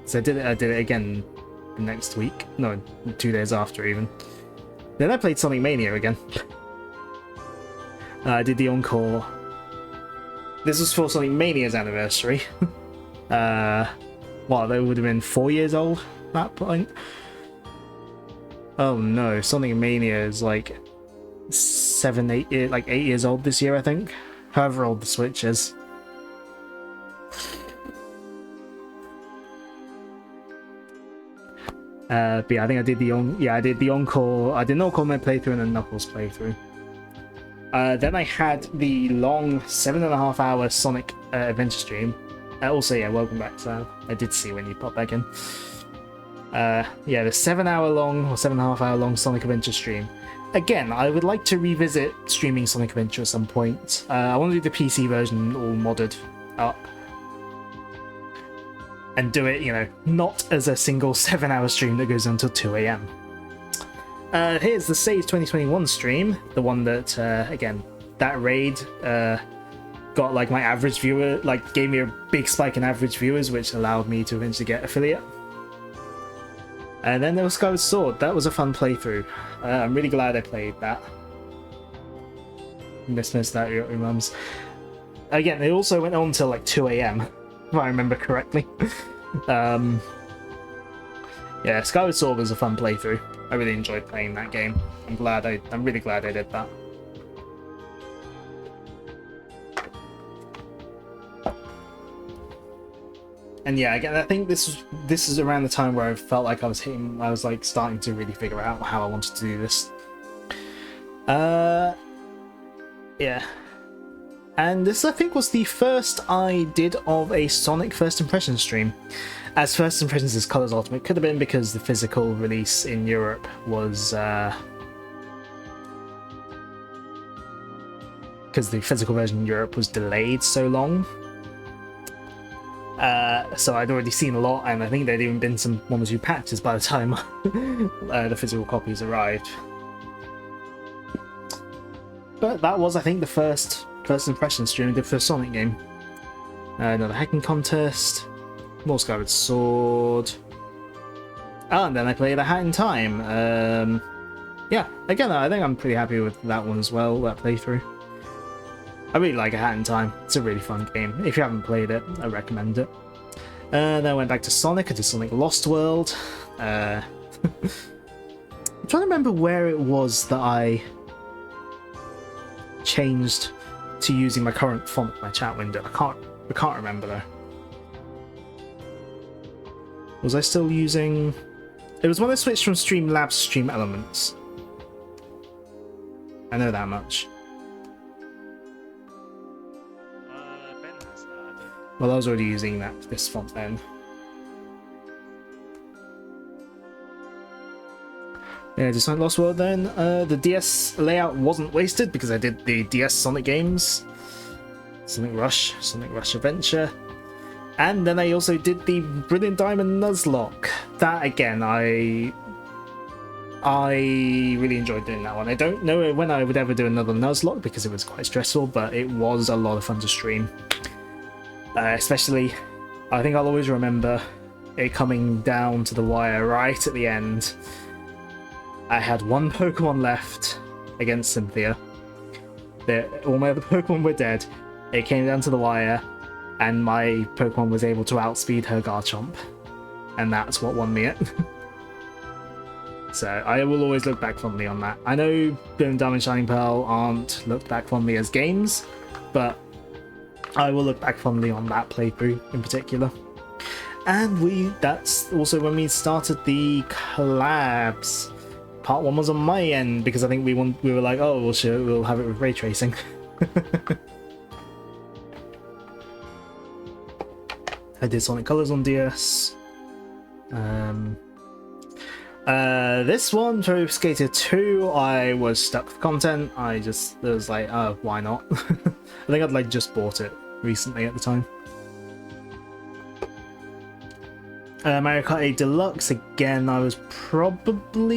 So I did it again the next week. No, 2 days after even. Then I played Sonic Mania again. I did the encore. This was for Sonic Mania's anniversary. Well, they would have been 4 years old at that point. Oh no, Sonic Mania is like 8 years old this year, I think. However old the Switch is. But yeah, I think I did the encore. I did an encore my playthrough and a Knuckles playthrough. Then I had the long 7.5 hour Sonic adventure stream. Also, yeah, welcome back, Sam. I did see when you popped back in. Yeah, the 7 hour long or 7.5 hour long Sonic Adventure stream. Again, I would like to revisit streaming Sonic Adventure at some point. I want to do the PC version all modded up. And do it, not as a single 7 hour stream that goes until 2 AM. Here's the Sage 2021 stream, the one that, again, that raid got like my average viewer, like gave me a big spike in average viewers, which allowed me to eventually get affiliate. And then there was Skyward Sword. That was a fun playthrough. I'm really glad I played that. Miss that, your mums. Again, it also went on till like 2 AM, if I remember correctly. Yeah, Skyward Sword was a fun playthrough. I really enjoyed playing that game. I'm really glad I did that. And yeah, again, I think this is around the time where I felt like I was like starting to really figure out how I wanted to do this. Yeah. And this, I think, was the first I did of a Sonic First Impressions stream. As First Impressions is Colors Ultimate, could have been because the physical release in Europe was because the physical version in Europe was delayed so long. So I'd already seen a lot, and I think there'd even been some 1 or 2 patches by the time the physical copies arrived. But that was, I think, the first impression stream I did for a Sonic game. Another hacking contest, more Skyward Sword. Oh, and then I played A Hat in Time. Yeah, again, I think I'm pretty happy with that one as well, that playthrough. I really like A Hat in Time. It's a really fun game. If you haven't played it, I recommend it. Then I went back to Sonic. I did Sonic Lost World. I'm trying to remember where it was that I changed to using my current font in my chat window. I can't remember though. Was I still using... It was when I switched from Streamlabs to Stream Elements. I know that much. Well, I was already using this font then. Yeah, just like Lost World then. The DS layout wasn't wasted because I did the DS Sonic games. Sonic Rush Adventure. And then I also did the Brilliant Diamond Nuzlocke. That, again, I really enjoyed doing that one. I don't know when I would ever do another Nuzlocke because it was quite stressful, but it was a lot of fun to stream. Especially, I think I'll always remember it coming down to the wire right at the end. I had one Pokemon left against Cynthia. All my other Pokemon were dead. It came down to the wire, and my Pokemon was able to outspeed her Garchomp. And that's what won me it. So I will always look back fondly on that. I know Brilliant Diamond Shining Pearl aren't looked back fondly as games, but I will look back fondly on that playthrough in particular. And that's also when we started the collabs. Part 1 was on my end because I think we were like, oh, we'll have it with ray tracing. I did Sonic Colors on DS. This one, Pro Skater 2, I was stuck with content. I was like, oh, why not? I think I'd just bought it recently at the time. Mario Kart 8 Deluxe, again, I was probably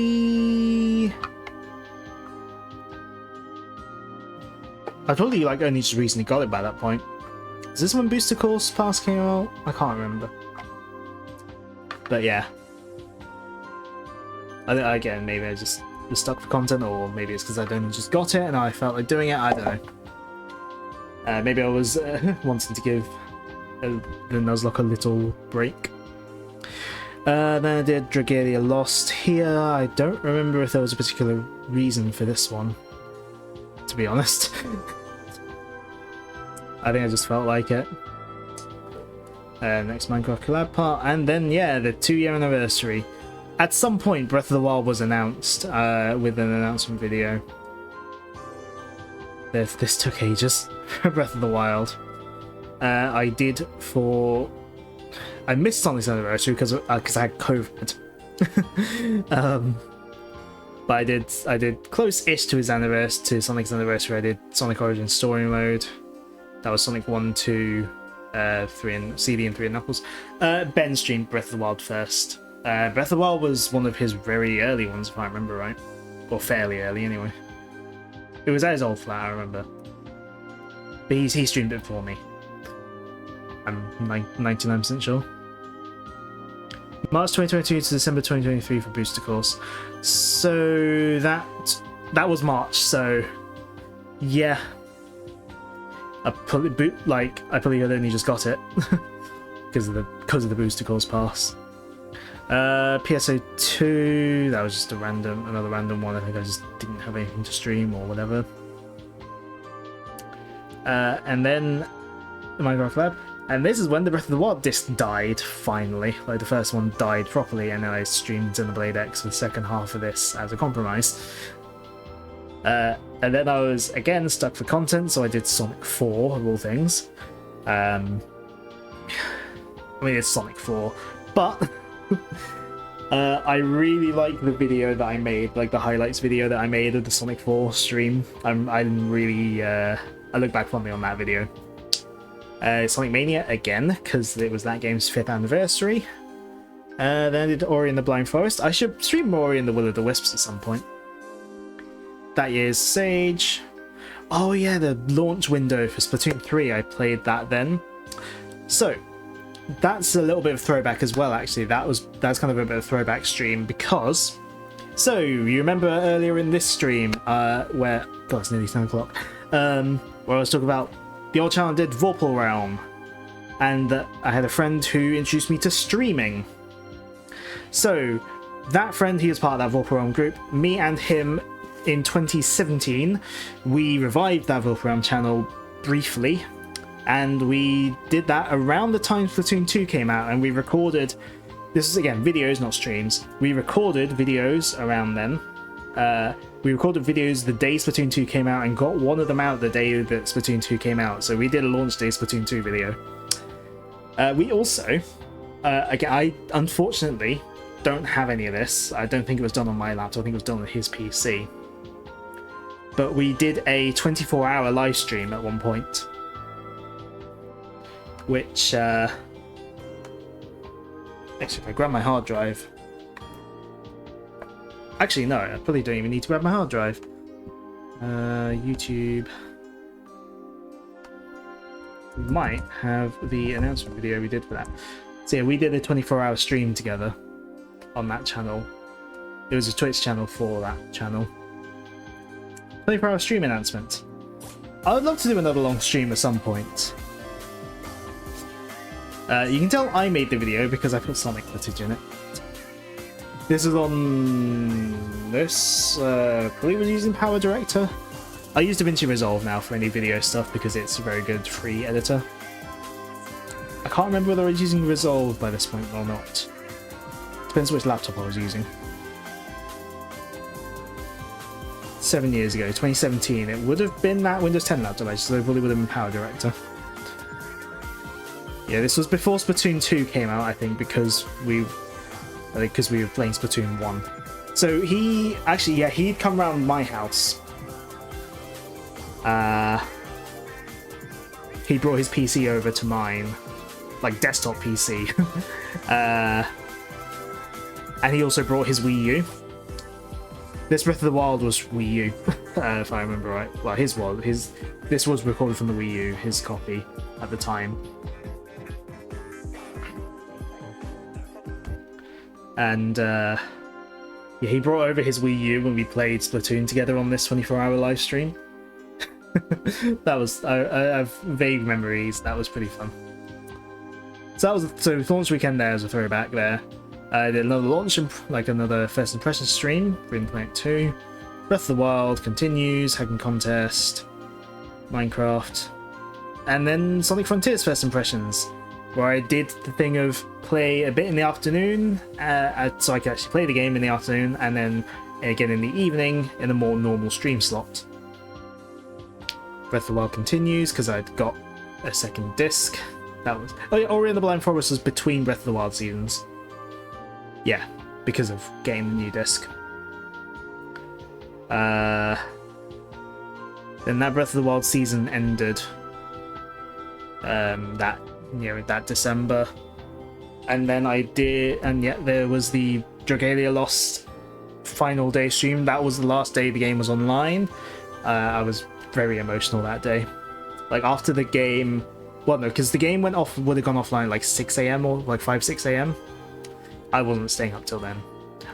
only just recently got it by that point. Is this when Booster Course Pass came out? I can't remember. But yeah. Again, maybe I just was stuck for content, or maybe it's because I'd only just got it and I felt like doing it, I don't know. Maybe I was wanting to give the Nuzlocke a little break. Then I did Dragalia Lost here. I don't remember if there was a particular reason for this one, to be honest. I think I just felt like it. Next Minecraft collab part, and then yeah, the 2-year anniversary. At some point, Breath of the Wild was announced with an announcement video. This took ages for Breath of the Wild. I missed Sonic's anniversary because I had COVID. But I did close-ish to Sonic's anniversary. I did Sonic Origins Story Mode. That was Sonic 1, 2, 3 and CD and 3 and Knuckles. Ben streamed Breath of the Wild first. Breath of the Wild was one of his very early ones, if I remember right. Or fairly early, anyway. It was at his old flat, I remember. But he streamed it for me. I'm 99% sure. March 2022 to December 2023 for Booster Course. So that was March, so yeah. I probably had only just got it because of the Booster Course pass. PSO2, that was just another random one. I think I just didn't have anything to stream or whatever. And then the Minecraft Lab. And this is when the Breath of the Wild disc died, finally. The first one died properly, and then I streamed Xenoblade X for the second half of this as a compromise. And then I was, again, stuck for content, so I did Sonic 4, of all things. I mean, it's Sonic 4, but I really like the video that I made, the highlights video that I made of the Sonic 4 stream. I look back fondly on that video. Sonic Mania again, because it was that game's 5th anniversary. Then I did Ori and the Blind Forest. I should stream Ori and the Will of the Wisps at some point. That year's Sage. Oh yeah, the launch window for Splatoon 3, I played that then. So, that's a little bit of throwback as well, actually. That's kind of a bit of a throwback stream, because... So, you remember earlier in this stream, where... God, it's nearly 10 o'clock. Where I was talking about the old channel did Vorpal Realm. And I had a friend who introduced me to streaming. So, that friend, he was part of that Vorpal Realm group. Me and him, in 2017, we revived that Vorpal Realm channel briefly. And we did that around the time Splatoon 2 came out, and we recorded... This is, again, videos, not streams. We recorded videos around then. We recorded videos the day Splatoon 2 came out and got one of them out the day that Splatoon 2 came out. So we did a launch day Splatoon 2 video. We also... again, I unfortunately don't have any of this. I don't think it was done on my laptop. I think it was done on his PC. But we did a 24-hour live stream at one point. Which, actually, if I grab my hard drive... Actually, no, I probably don't even need to grab my hard drive. YouTube... We might have the announcement video we did for that. So yeah, we did a 24-hour stream together on that channel. It was a Twitch channel for that channel. 24-hour stream announcement. I would love to do another long stream at some point. You can tell I made the video because I put Sonic footage in it. This is on this. Probably was using Power Director. I use DaVinci Resolve now for any video stuff because it's a very good free editor. I can't remember whether I was using Resolve by this point or not. Depends which laptop I was using. 7 years ago, 2017. It would have been that Windows 10 laptop, so it probably would have been Power Director. Yeah, this was before Splatoon 2 came out, I think, because we were playing Splatoon 1. So he actually, yeah, he'd come around my house. He brought his PC over to mine, like desktop PC, and he also brought his Wii U. This Breath of the Wild was Wii U, if I remember right. Well, this was recorded from the Wii U, his copy at the time. And yeah, he brought over his Wii U when we played Splatoon together on this 24-hour live stream. That was I have vague memories. That was pretty fun. So that was launch weekend. There was a throwback there. I did another launch, like another first impression stream for Planet 2. Breath of the Wild continues, Hacking Contest, Minecraft, and then Sonic Frontiers first impressions, where I did the thing of play a bit in the afternoon, so I could actually play the game in the afternoon, and then again in the evening in a more normal stream slot. Breath of the Wild continues because I'd got a second disc. That was Ori and the Blind Forest was between Breath of the Wild seasons. Yeah, because of getting the new disc. Then that Breath of the Wild season ended. That December, and then I did, and yet there was the Dragalia Lost final day stream. That was the last day the game was online. I was very emotional that day. Like after the game, well, no, because the game would have gone offline like 6 a.m. or like 5-6 a.m. I wasn't staying up till then.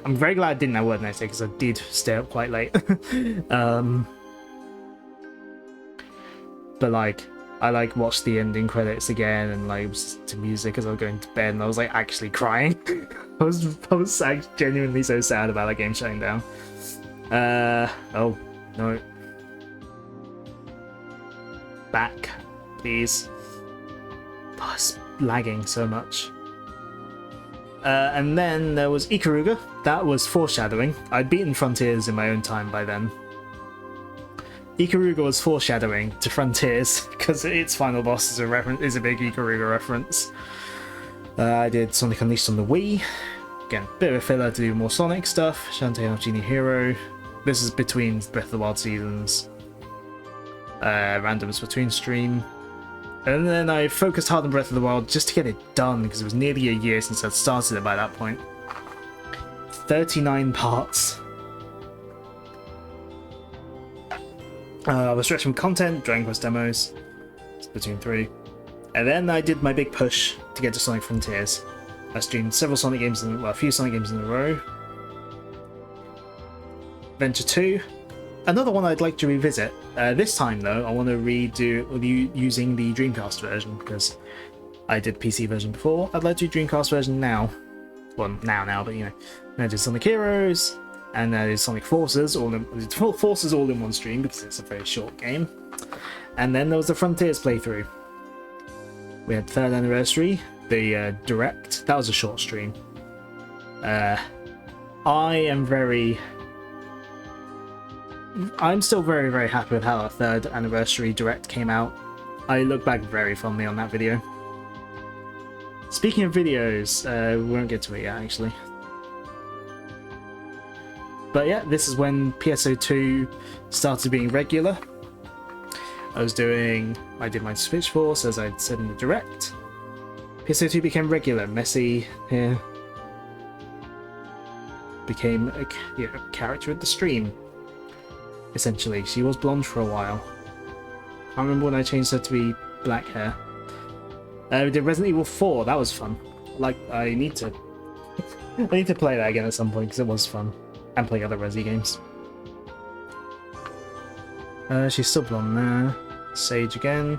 I'm very glad I didn't have work next day because I did stay up quite late. But like, I like watched the ending credits again and like listened to music as I was going to bed, and I was like actually crying. I was genuinely so sad about that game shutting down. Oh no. Back, please. Oh, it's lagging so much. And then there was Ikaruga. That was foreshadowing. I'd beaten Frontiers in my own time by then. Ikaruga was foreshadowing to Frontiers because its final boss is a big Ikaruga reference. I did Sonic Unleashed on the Wii. Again, bit of a filler to do more Sonic stuff. Shantae no Genie Hero. This is between Breath of the Wild seasons. Random Splatoon stream. And then I focused hard on Breath of the Wild just to get it done, because it was nearly a year since I'd started it by that point. 39 parts. I was stretching content, Dragon Quest demos, Splatoon 3. And then I did my big push to get to Sonic Frontiers. I streamed several Sonic games, a few Sonic games in a row. Adventure 2. Another one I'd like to revisit. This time, though, I want to redo using the Dreamcast version, because I did PC version before. I'd like to do Dreamcast version now. Well, now, but you know. I did Sonic Heroes, and I did Sonic Forces, all in one stream, because it's a very short game. And then there was the Frontiers playthrough. We had 3rd anniversary, the Direct. That was a short stream. I'm still very, very happy with how our 3rd anniversary Direct came out. I look back very fondly on that video. Speaking of videos, we won't get to it yet, actually. But yeah, this is when PSO2 started being regular. I did my Switch Force, as I'd said in the Direct. PSO2 became regular. Messi here became a character at the stream. Essentially, she was blonde for a while. I remember when I changed her to be black hair. We did Resident Evil 4. That was fun. I need to play that again at some point because it was fun, and play other Resi games. She's still blonde there. Sage again.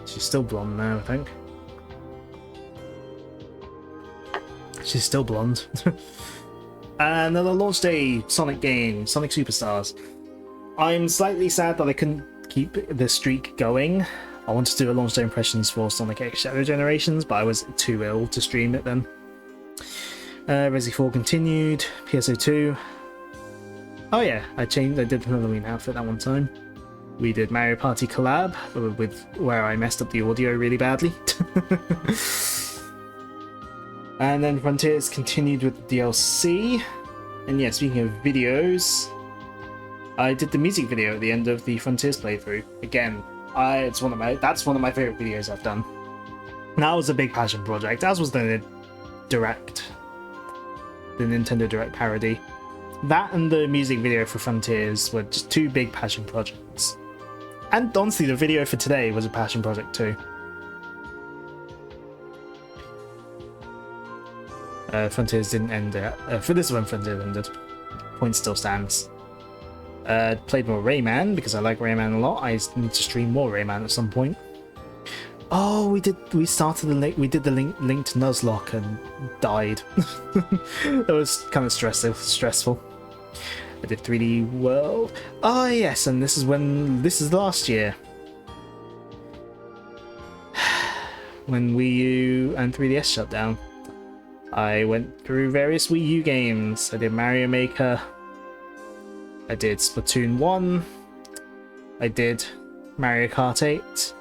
She's still blonde there, I think. She's still blonde. Another launch day Sonic game, Sonic Superstars. I'm slightly sad that I couldn't keep the streak going. I wanted to do a launch day impressions for Sonic X Shadow Generations, but I was too ill to stream it then. Resi 4 continued, PSO2. Oh yeah, I did the Halloween outfit that one time. We did Mario Party collab, where I messed up the audio really badly. And then Frontiers continued with the DLC. And yeah, speaking of videos, I did the music video at the end of the Frontiers playthrough. Again, that's one of my favorite videos I've done. That was a big passion project, as was the Direct, the Nintendo Direct parody. That and the music video for Frontiers were just two big passion projects. And honestly, the video for today was a passion project too. Frontiers didn't end for this one. Frontiers ended. Point still stands. Played more Rayman because I like Rayman a lot. I need to stream more Rayman at some point. Oh, we did the Link to Nuzlocke and died. That was kind of stressful. I did 3D World. Oh yes, and this is last year. When Wii U and 3DS shut down. I went through various Wii U games. I did Mario Maker. I did Splatoon 1. I did Mario Kart 8.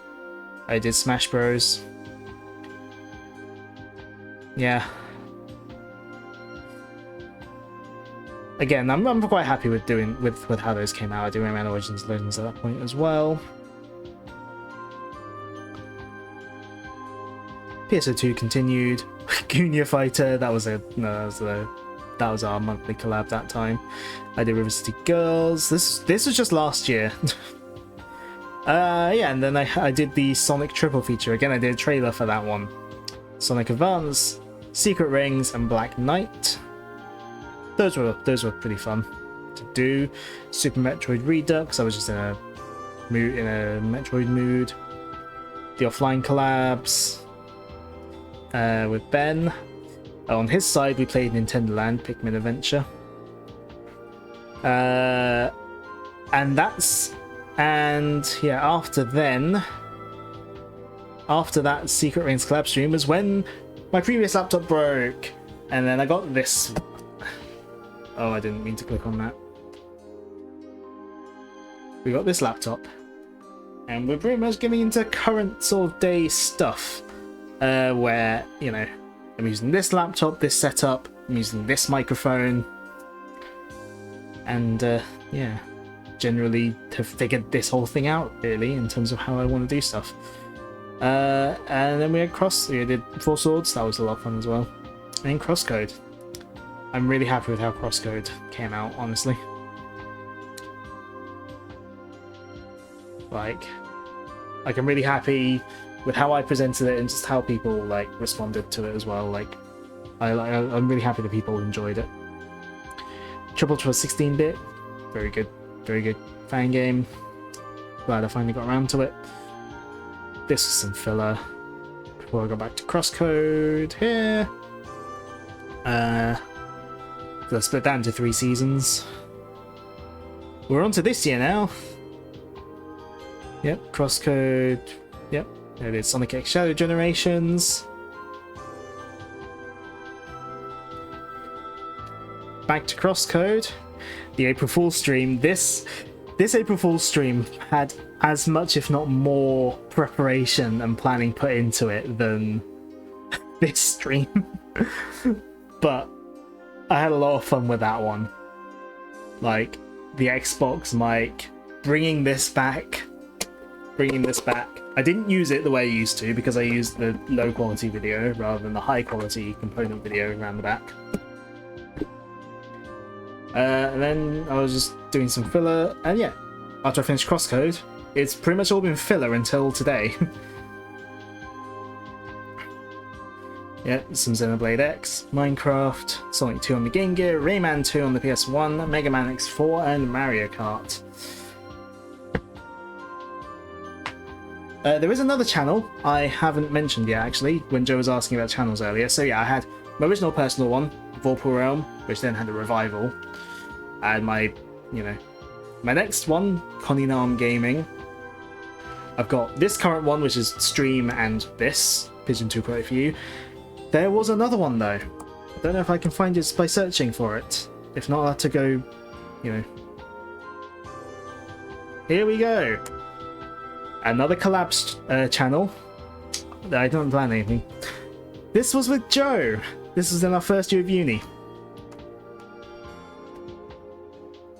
I did Smash Bros. Yeah. Again, I'm quite happy with how those came out. I did Rayman Origins Legends at that point as well. PSO2 continued. Gunya Fighter, that was our monthly collab that time. I did River City Girls. This was just last year. Yeah, and then I did the Sonic triple feature. Again, I did a trailer for that one. Sonic Advance, Secret Rings, and Black Knight. Those were pretty fun to do. Super Metroid Redux. I was just in a Metroid mood. The offline collabs with Ben. On his side, we played Nintendo Land Pikmin Adventure. After that Secret Rings collab stream was when my previous laptop broke, and then I got this. Oh, I didn't mean to click on that. We got this laptop, and we're pretty much getting into current sort of day stuff, where, you know, I'm using this laptop, this setup, I'm using this microphone, and yeah, generally have figured this whole thing out really in terms of how I want to do stuff. And then we did Four Swords, that was a lot of fun as well. And Crosscode. I'm really happy with how Crosscode came out, honestly. Like I'm really happy with how I presented it and just how people like responded to it as well. Like I'm really happy that people enjoyed it. Triple 16-bit, very good fan game. Glad I finally got around to it. This was some filler before I got back to Crosscode here. So split that into 3 seasons. We're on to this year now. Yep, Crosscode. Yep, there it is. Sonic X Shadow Generations. Back to Crosscode. The April Fool's stream. This April Fool's stream had as much, if not more, preparation and planning put into it than this stream. But I had a lot of fun with that one. Like, the Xbox mic, bringing this back. I didn't use it the way I used to because I used the low quality video rather than the high quality component video around the back. And then I was just doing some filler, and yeah, after I finished Crosscode, it's pretty much all been filler until today. Yeah, some Xenoblade X, Minecraft, Sonic 2 on the Game Gear, Rayman 2 on the PS1, Mega Man X4, and Mario Kart. There is another channel I haven't mentioned yet, actually, when Joe was asking about channels earlier. So yeah, I had my original personal one, Vorpal Realm, which then had a revival. And my next one, Connie Nam Gaming. I've got this current one, which is Stream, and this, Pigeon2qwerty4U. There was another one, though. I don't know if I can find it by searching for it. If not, I'll have to go, Here we go! Another collab channel. I don't plan anything. This was with Joe. This was in our first year of uni.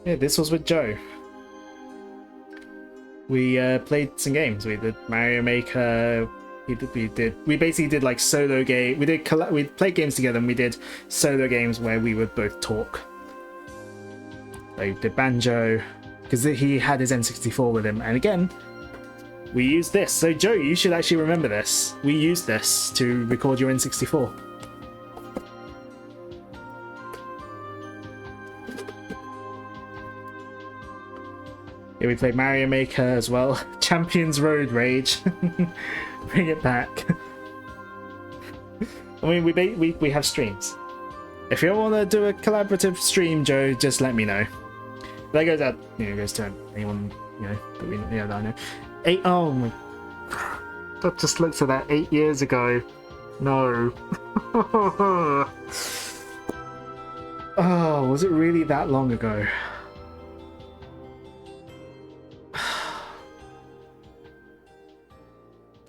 Yeah, this was with Joe. We played some games. We did Mario Maker. We basically did like solo game. We played games together, and we did solo games where we would both talk. So we did Banjo because he had his N64 with him, and again, we used this. So Joe, you should actually remember this. We used this to record your N64. Yeah, we played Mario Maker as well. Champions Road Rage. Bring it back. I mean, we have streams. If you want to do a collaborative stream, Joe, just let me know. That goes out, goes to anyone, that I know. Oh my. I just looked at that 8 years ago. No. Oh, was it really that long ago?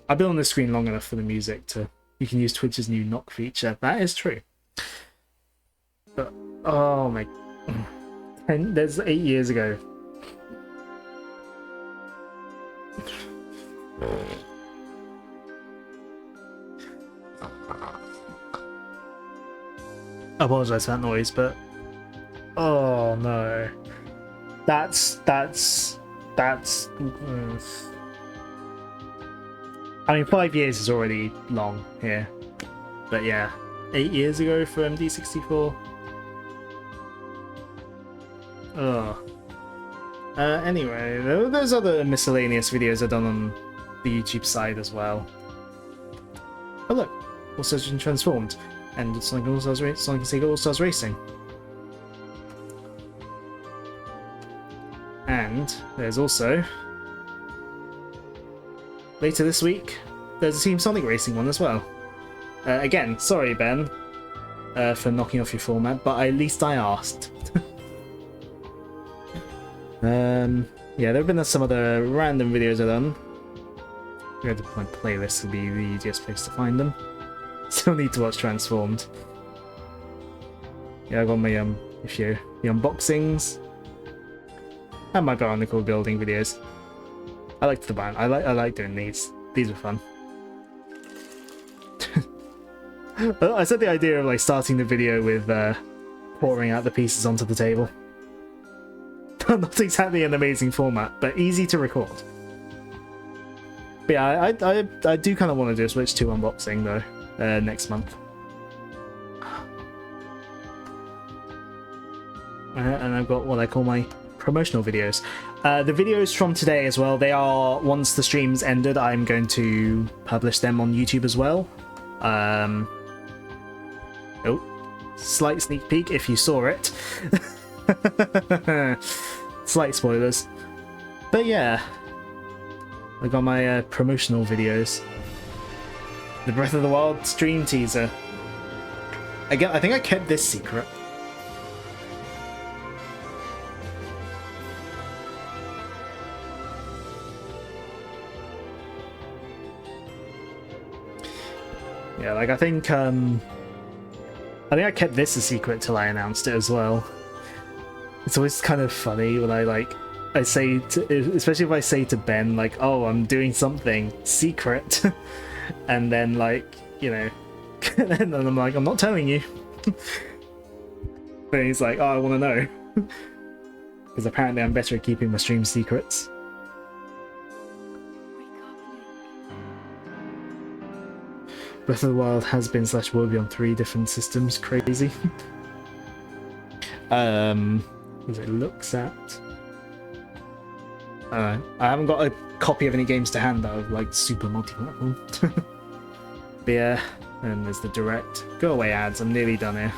I've been on the screen long enough for the music to... You can use Twitch's new knock feature. That is true. But, oh my... That's 8 years ago. I apologise for that noise, but... Oh no. That's... I mean, 5 years is already long here. But yeah, 8 years ago for MD64. Ugh. Anyway, there's other miscellaneous videos I've done on the YouTube side as well. Oh look, All-Stars Transformed, and Sonic and Sega All-Stars Racing. And there's also, later this week, there's a Team Sonic Racing one as well. Again, sorry Ben, for knocking off your format, but at least I asked. Yeah, there have been some other random videos I've done. Go to my playlist would be the easiest place to find them. Still need to watch Transformed. Yeah, I got my the unboxings and my Bionicle building videos. I liked the band. I like doing these. These were fun. I said the idea of like starting the video with pouring out the pieces onto the table. Not exactly an amazing format, but easy to record. But yeah, I do kind of want to do a Switch 2 unboxing though next month. And I've got what I call my promotional videos. The videos from today as well, they are, once the stream's ended, I'm going to publish them on YouTube as well. Oh, slight sneak peek if you saw it. Slight spoilers. But yeah, I got my promotional videos. The Breath of the Wild stream teaser. Again, I think I kept this secret. Yeah, like I think I kept this a secret till I announced it as well. It's always kind of funny when I say to, especially if I say to Ben like, "Oh, I'm doing something secret," and then like, you know, and then I'm like, "I'm not telling you." But he's like, "Oh, I want to know," because apparently I'm better at keeping my stream secrets. Breath of the Wild has been / will be on 3 different systems. Crazy. As it looks at. I haven't got a copy of any games to hand that are like super multi-platform. But yeah, and there's the direct. Go away ads. I'm nearly done here.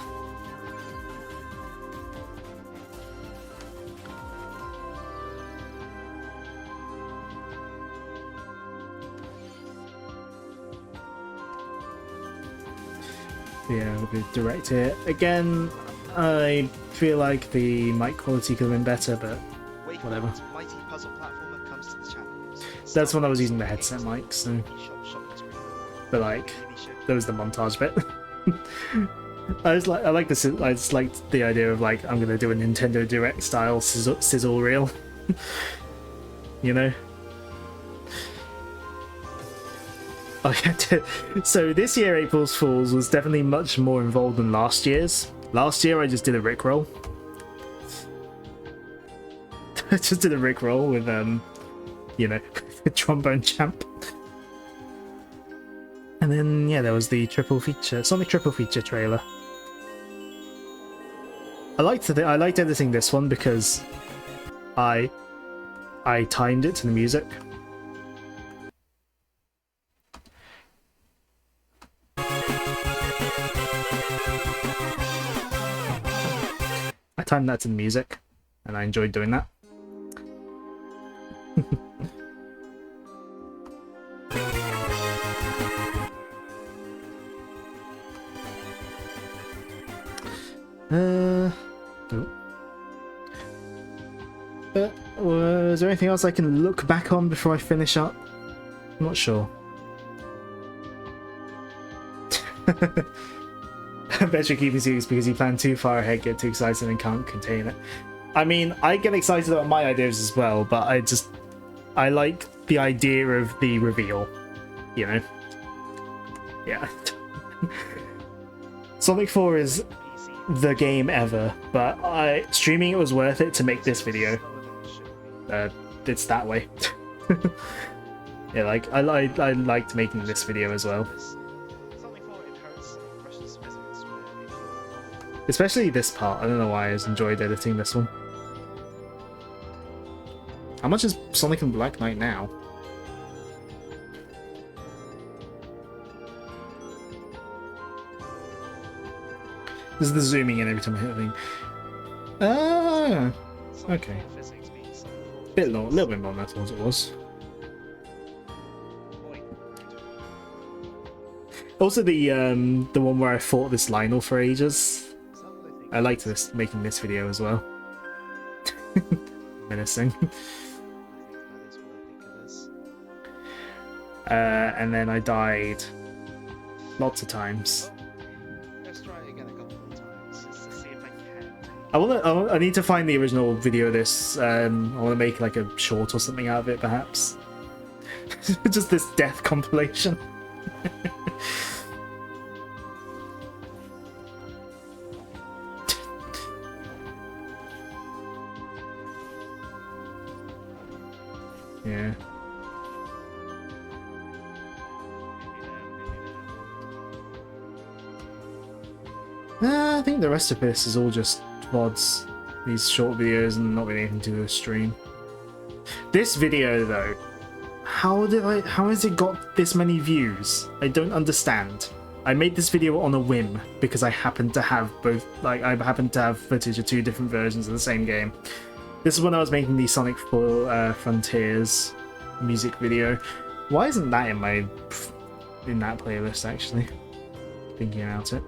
Yeah, the direct here. Again, I feel like the mic quality could have been better, but whatever. Mighty puzzle platformer comes to the channel. That's when I was using the headset mic, so. But like, there was the montage bit. I just liked the idea of like, I'm gonna do a Nintendo Direct style sizzle reel. You know? So this year April's Fools was definitely much more involved than last year's. Last year I just did a Rickroll. I just did a Rickroll with you know, Trombone Champ. And then yeah, there was the Sonic triple feature trailer. I liked editing this one because I timed it to the music. I timed that to the music, and I enjoyed doing that. Is there anything else I can look back on before I finish up? I'm not sure. I bet you're keeping serious because you plan too far ahead, get too excited and can't contain it. I mean, I get excited about my ideas as well, but I like the idea of the reveal, you know? Yeah. Sonic 4 is the game ever, but streaming it was worth it to make this video. It's that way. Yeah, like, I liked making this video as well. Especially this part. I don't know why I just enjoyed editing this one. How much is Sonic and Black Knight now? This is the zooming in every time I hit a thing. Ah, okay. A little bit more than I thought it was. Also the one where I fought this Lionel for ages. I liked making this video as well. Menacing. And then I died lots of times. Let's try it again a couple more times just to see if I can. I need to find the original video of this. I want to make like a short or something out of it, perhaps. Just this death compilation. Yeah. I think the rest of this is all just VODs, these short videos, and not really anything to do with a stream. This video, though, how has it got this many views? I don't understand. I made this video on a whim because I happened to have both, like, I happened to have footage of 2 different versions of the same game. This is when I was making the Sonic Frontiers music video. Why isn't that in that playlist, actually? Thinking about it.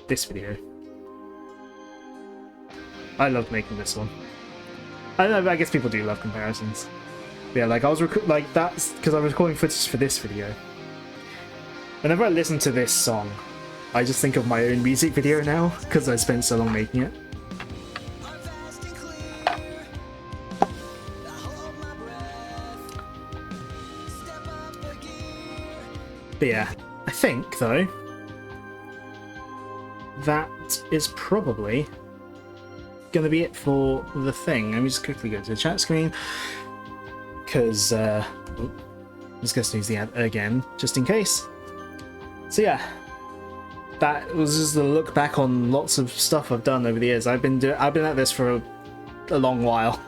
This video. I love making this one. I don't know, I guess people do love comparisons. But yeah, like I was that's because I was recording footage for this video. Whenever I listen to this song, I just think of my own music video now because I spent so long making it. But yeah, I think though that is probably gonna be it for the thing. Let me just quickly go to the chat screen because I'm just gonna snooze the ad again just in case. So yeah, that was just a look back on lots of stuff I've done over the years. I've been at this for a long while.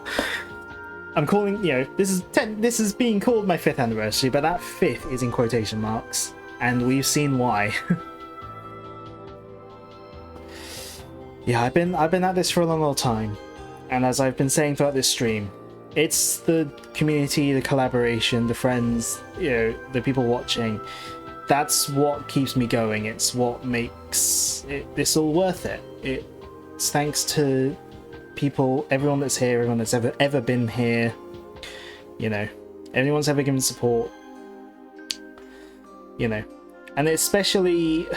I'm calling, you know, this is being called my 5th anniversary, but that 5th is in quotation marks, and we've seen why. Yeah, I've been at this for a long time, and as I've been saying throughout this stream, it's the community, the collaboration, the friends, you know, the people watching. That's what keeps me going. It's what makes this all worth it. It's thanks to people, everyone that's here, everyone that's ever been here. You know, everyone's ever given support. You know, and especially.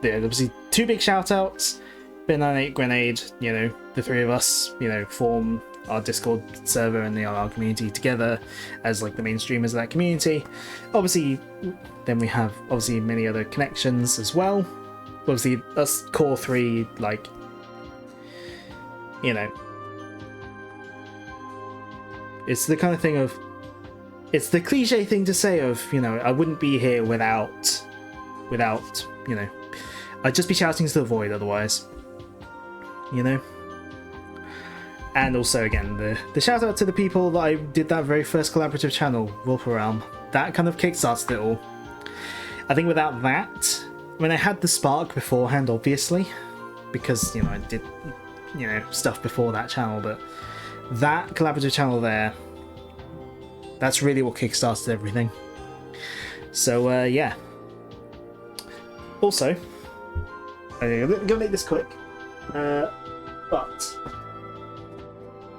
Yeah, obviously 2 big shout outs. Ben98 Grenade, you know, the 3 of us, you know, form our Discord server and our community together as like the main streamers of that community. Obviously, then we have obviously many other connections as well. Obviously, us core 3, like, you know, it's the kind of thing of, it's the cliche thing to say of, you know, I wouldn't be here without, you know, I'd just be shouting to the void otherwise, you know? And also, again, the shout out to the people that I did that very first collaborative channel, Wilper Realm. That kind of kickstarted it all. I think without that, I mean, I had the spark beforehand, obviously, because, you know, I did, you know, stuff before that channel, but that collaborative channel there, that's really what kickstarted everything. So, yeah. Also, I'm gonna make this quick, but I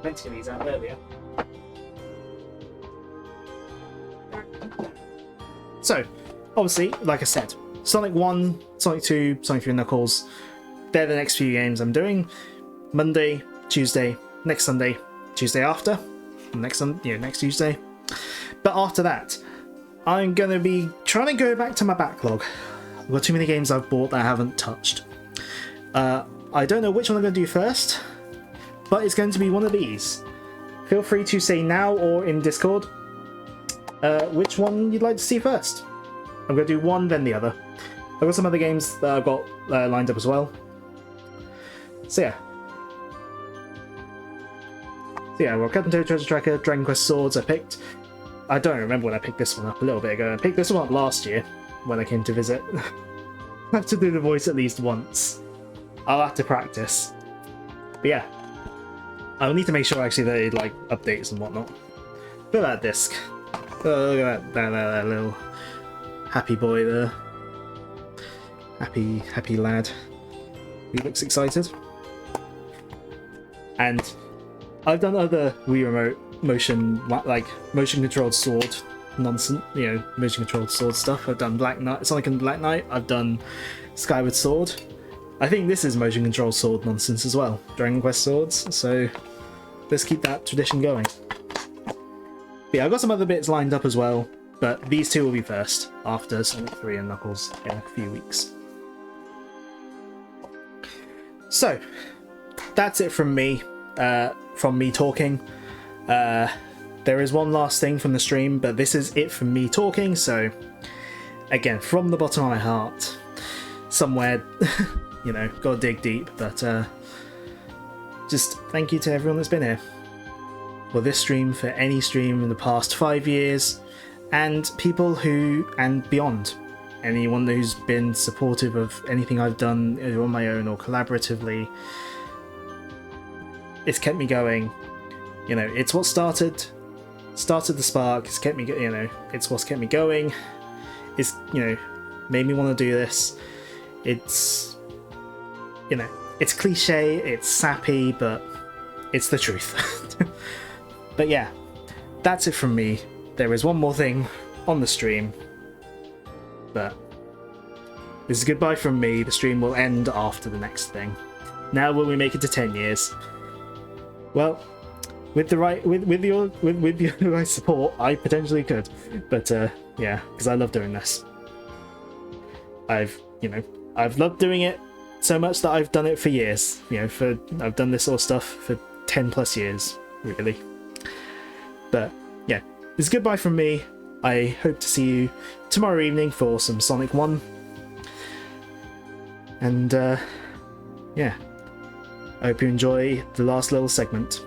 meant to get these out earlier. So, obviously, like I said, Sonic 1, Sonic 2, Sonic 3 Knuckles, they're the next few games I'm doing. Monday, Tuesday, next Sunday, Tuesday after, next Tuesday. But after that, I'm gonna be trying to go back to my backlog. I've got too many games I've bought that I haven't touched. I don't know which one I'm going to do first, but it's going to be one of these. Feel free to say now or in Discord which one you'd like to see first. I'm going to do one, then the other. I've got some other games that I've got lined up as well. So yeah. Well, Captain Toad Treasure Tracker, Dragon Quest Swords I picked. I don't remember when I picked this one up, a little bit ago. I picked this one up last year when I came to visit. I have to do the voice at least once. I'll have to practice. But yeah. I'll need to make sure actually that it like updates and whatnot. Look at that disc. Oh, look at that little happy boy there. Happy lad. He looks excited. And I've done other Wii Remote motion controlled sword nonsense, you know, motion controlled sword stuff. I've done Sonic and Black Knight. I've done Skyward Sword. I think this is motion controlled sword nonsense as well. Dragon Quest swords. So let's keep that tradition going. But yeah, I've got some other bits lined up as well, but these 2 will be first after Sonic 3 and Knuckles in a few weeks. So, that's it from me talking. There is one last thing from the stream, but this is it from me talking, so again, from the bottom of my heart, somewhere, you know, gotta dig deep, but just thank you to everyone that's been here for this stream, for any stream in the past 5 years, and people who, and beyond, anyone who's been supportive of anything I've done either on my own or collaboratively. It's kept me going. You know, it's what started the spark. It's kept me, you know, it's what's kept me going. It's, you know, made me want to do this. It's, you know, it's cliche, it's sappy, but it's the truth. But yeah, that's it from me. There is one more thing on the stream, but this is goodbye from me. The stream will end after the next thing. Now will we make it to 10 years? Well, with the right with your right support, I potentially could. But yeah, because I love doing this. I've loved doing it so much that I've done it for years. You know, I've done this sort of stuff for 10 plus years, really. But yeah, this is goodbye from me. I hope to see you tomorrow evening for some Sonic 1. And yeah, I hope you enjoy the last little segment.